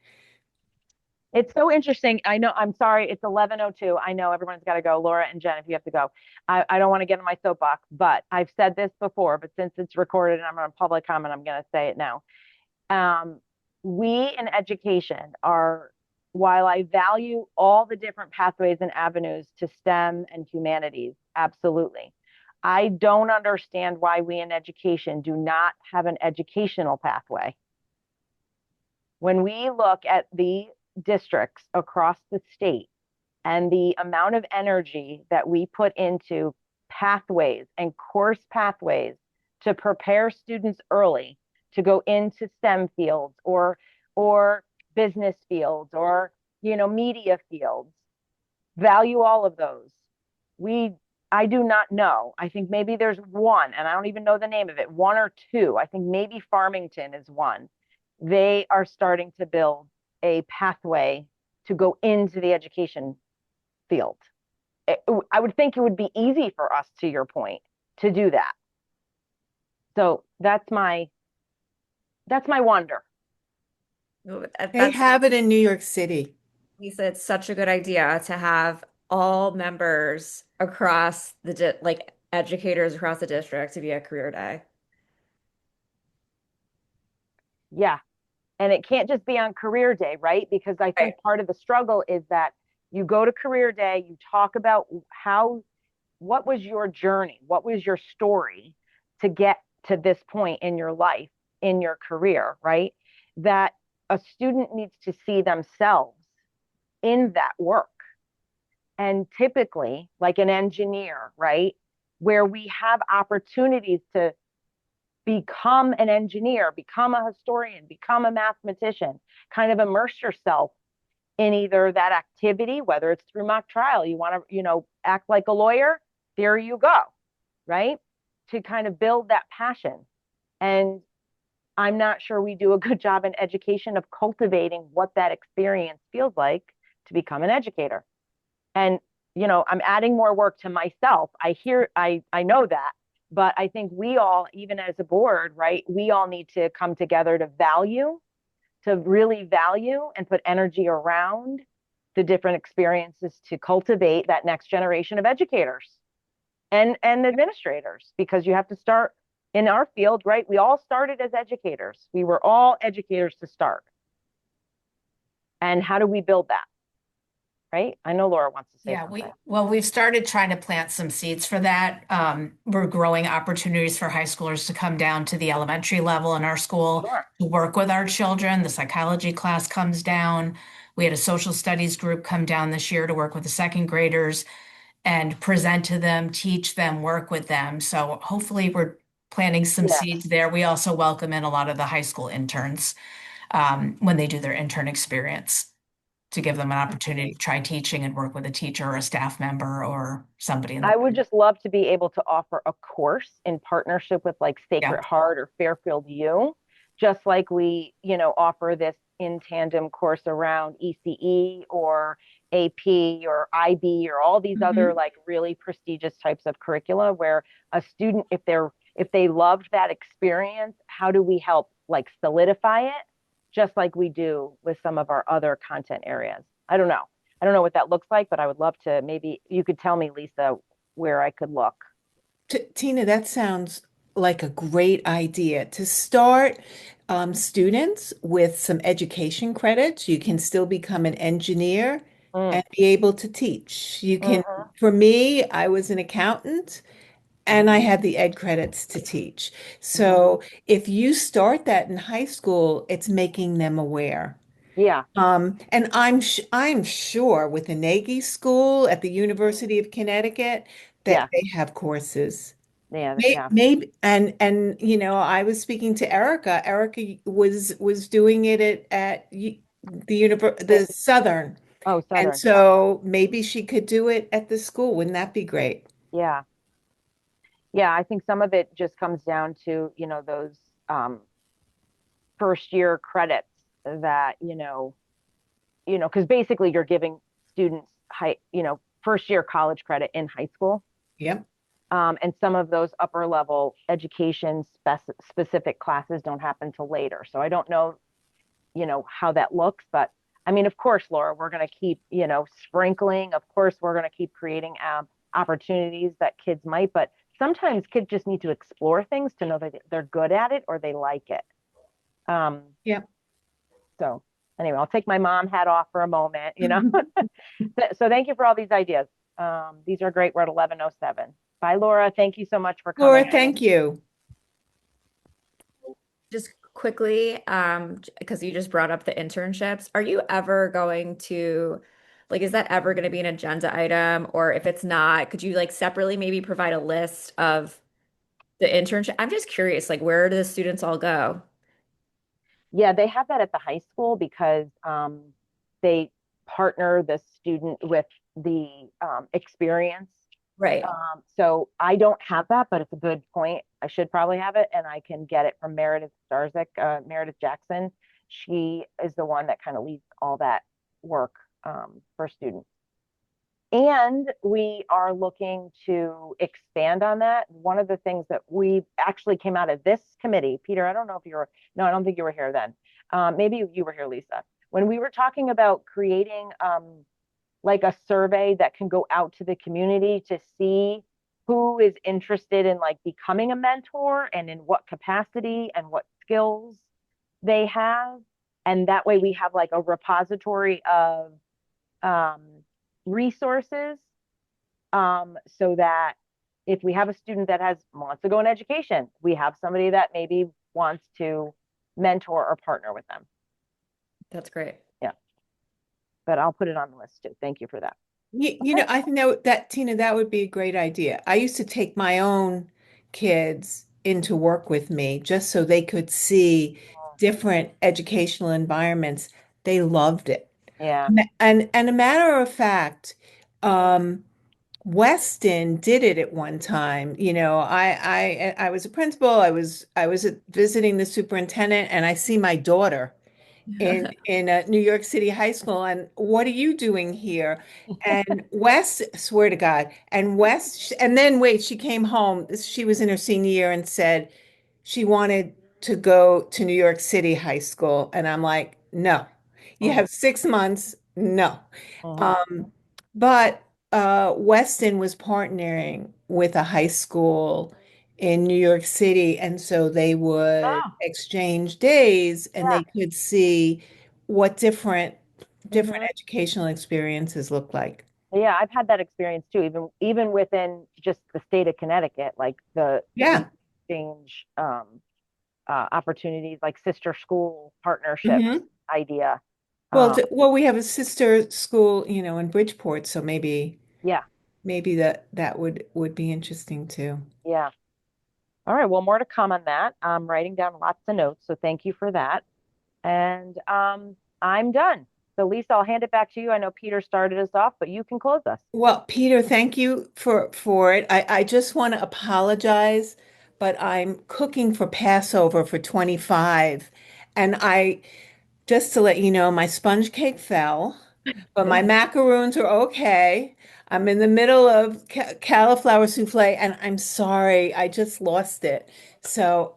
It's so interesting. I know, I'm sorry, it's 11:02. I know everyone's got to go. Laura and Jen, if you have to go. I don't want to get on my soapbox, but I've said this before, but since it's recorded and I'm on public comment, I'm going to say it now. We in education are, while I value all the different pathways and avenues to STEM and humanities, absolutely, I don't understand why we in education do not have an educational pathway. When we look at the districts across the state and the amount of energy that we put into pathways and course pathways to prepare students early to go into STEM fields or business fields or, you know, media fields, value all of those. I do not know. I think maybe there's one, and I don't even know the name of it, one or two. I think maybe Farmington is one. They are starting to build a pathway to go into the education field. I would think it would be easy for us, to your point, to do that. So that's my wonder. They have it in New York City. Lisa, it's such a good idea to have all members across like educators across the district to be at career day. Yeah. And it can't just be on career day, right? Because I think part of the struggle is that you go to career day, you talk about what was your journey? What was your story to get to this point in your life, in your career, right? That a student needs to see themselves in that work. And typically, like an engineer, right? Where we have opportunities to become an engineer, become a historian, become a mathematician, kind of immerse yourself in either that activity, whether it's through mock trial, you want to, act like a lawyer, there you go, right? To kind of build that passion. And I'm not sure we do a good job in education of cultivating what that experience feels like to become an educator. And, I'm adding more work to myself. I know that. But I think we all, even as a board, right, we all need to come together to really value and put energy around the different experiences to cultivate that next generation of educators and administrators, because you have to start in our field, right? We all started as educators. We were all educators to start. And how do we build that? Right? I know Laura wants to say something. We've started trying to plant some seeds for that. We're growing opportunities for high schoolers to come down to the elementary level in our school to work with our children. The psychology class comes down. We had a social studies group come down this year to work with the second graders and present to them, teach them, work with them. So hopefully we're planting some seeds there. We also welcome in a lot of the high school interns when they do their intern experience, to give them an opportunity to try teaching and work with a teacher or a staff member or somebody. I would just love to be able to offer a course in partnership with like Sacred Heart or Fairfield U, just like we, offer this in tandem course around ECE or AP or IB or all these other like really prestigious types of curricula, where a student, if they loved that experience, how do we help like solidify it? Just like we do with some of our other content areas. I don't know what that looks like, but I would love to, maybe you could tell me, Lisa, where I could look. Tina, that sounds like a great idea to start students with some education credits. You can still become an engineer and be able to teach. You can, for me, I was an accountant and I had the ed credits to teach. So if you start that in high school, it's making them aware. Yeah. And I'm sure with the Nagy School at the University of Connecticut that they have courses. Maybe and I was speaking to Erica. Erica was doing it at the Southern. Oh, Southern. And so maybe she could do it at the school. Wouldn't that be great? Yeah. Yeah, I think some of it just comes down to, those first year credits that, because basically you're giving students first year college credit in high school. Yep. And some of those upper level education specific classes don't happen till later. So I don't know, how that looks, but I mean, of course, Laura, we're going to keep, sprinkling. Of course, we're going to keep creating opportunities that kids might, but sometimes kids just need to explore things to know that they're good at it or they like it. So anyway, I'll take my mom hat off for a moment, So thank you for all these ideas. These are great. We're at 11:07. Bye, Laura. Thank you so much for coming. Laura, thank you. Just quickly, because you just brought up the internships, are you ever going to, is that ever going to be an agenda item? Or if it's not, could you separately maybe provide a list of the internship? I'm just curious, where do the students all go? Yeah, they have that at the high school because they partner the student with the experience. Right. So I don't have that, but it's a good point. I should probably have it, and I can get it from Meredith Starzik, Meredith Jackson. She is the one that kind of leads all that work for students. And we are looking to expand on that. One of the things that we actually came out of this committee, Peter, I don't know if you were, no, I don't think you were here then. Maybe you were here, Lisa. When we were talking about creating like a survey that can go out to the community to see who is interested in like becoming a mentor and in what capacity and what skills they have. And that way we have like a repository of resources so that if we have a student that wants to go in education, we have somebody that maybe wants to mentor or partner with them. That's great. Yeah. But I'll put it on the list too. Thank you for that. You know, I think that Tina, that would be a great idea. I used to take my own kids into work with me just so they could see different educational environments. They loved it. Yeah. And a matter of fact, Weston did it at one time. You know, I was a principal. I was visiting the superintendent, and I see my daughter in a New York City high school, and what are you doing here? And Wes, swear to God, and Wes, and then wait, she came home. She was in her senior year and said she wanted to go to New York City high school, and I'm like, no, you have 6 months, no. But Weston was partnering with a high school in New York City, and so they would exchange days, and they could see what different educational experiences look like. Yeah, I've had that experience too, even within just the state of Connecticut, like the exchange opportunities, like sister school partnerships idea. Well, we have a sister school, you know, in Bridgeport, so maybe that would be interesting too. Yeah. All right. Well, more to come on that. I'm writing down lots of notes, so thank you for that. And I'm done. So Lisa, I'll hand it back to you. I know Peter started us off, but you can close us. Well, Peter, thank you for it. I just want to apologize, but I'm cooking for Passover for 25, and just to let you know, my sponge cake fell, but my macaroons are okay. I'm in the middle of cauliflower souffle, and I'm sorry, I just lost it. So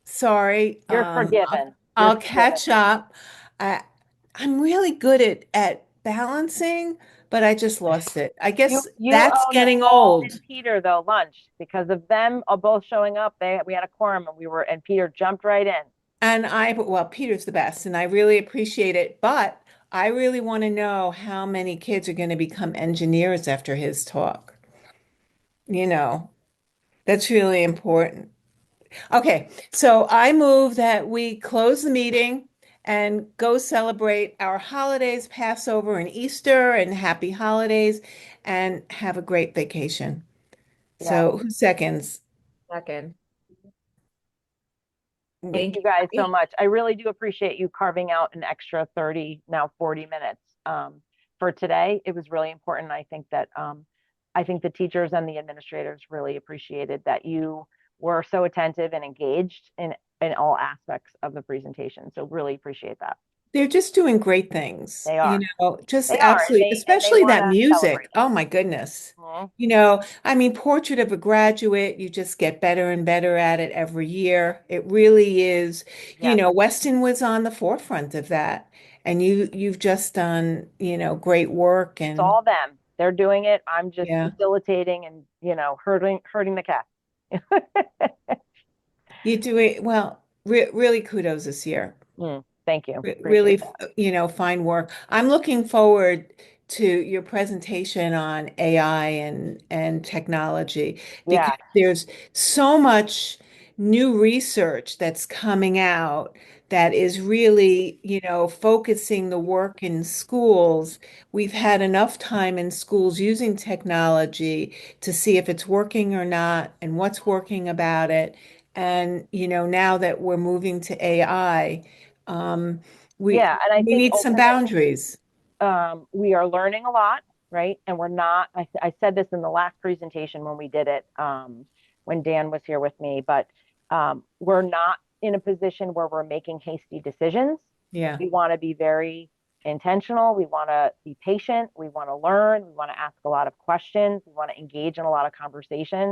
sorry. You're forgiven. I'll catch up. I'm really good at balancing, but I just lost it. I guess that's getting old. And Peter, though, lunch, because of them both showing up, we had a quorum, and Peter jumped right in. And well, Peter's the best, and I really appreciate it. But I really want to know how many kids are going to become engineers after his talk. You know, that's really important. Okay, so I move that we close the meeting and go celebrate our holidays, Passover and Easter, and happy holidays, and have a great vacation. So who seconds? Second. Thank you guys so much. I really do appreciate you carving out an extra 30, now 40 minutes for today. It was really important. I think that I think the teachers and the administrators really appreciated that you were so attentive and engaged in all aspects of the presentation. So really appreciate that. They're just doing great things. They are. You know, just They are, absolutely, especially that music. celebrate. Oh my goodness. You know, I mean, Portrait of a Graduate, you just get better and better at it every year. It really is. You know, Weston was on the forefront of that. And you've just done, you know, great work. And it's all them. They're doing it. I'm just facilitating and, you know, hurting the cat. You do it well. Really kudos this year. Thank you. Really, you know, fine work. I'm looking forward to your presentation on AI and technology because there's so much new research that's coming out that is really, you know, focusing the work in schools. We've had enough time in schools using technology to see if it's working or not and what's working about it. And, you know, now that we're moving to AI, we need some boundaries. We are learning a lot, right? And we're not, I said this in the last presentation when we did it, when Dan was here with me, but we're not in a position where we're making hasty decisions. Yeah. We want to be very intentional. We want to be patient. We want to learn. We want to ask a lot of questions. We want to engage in a lot of conversations.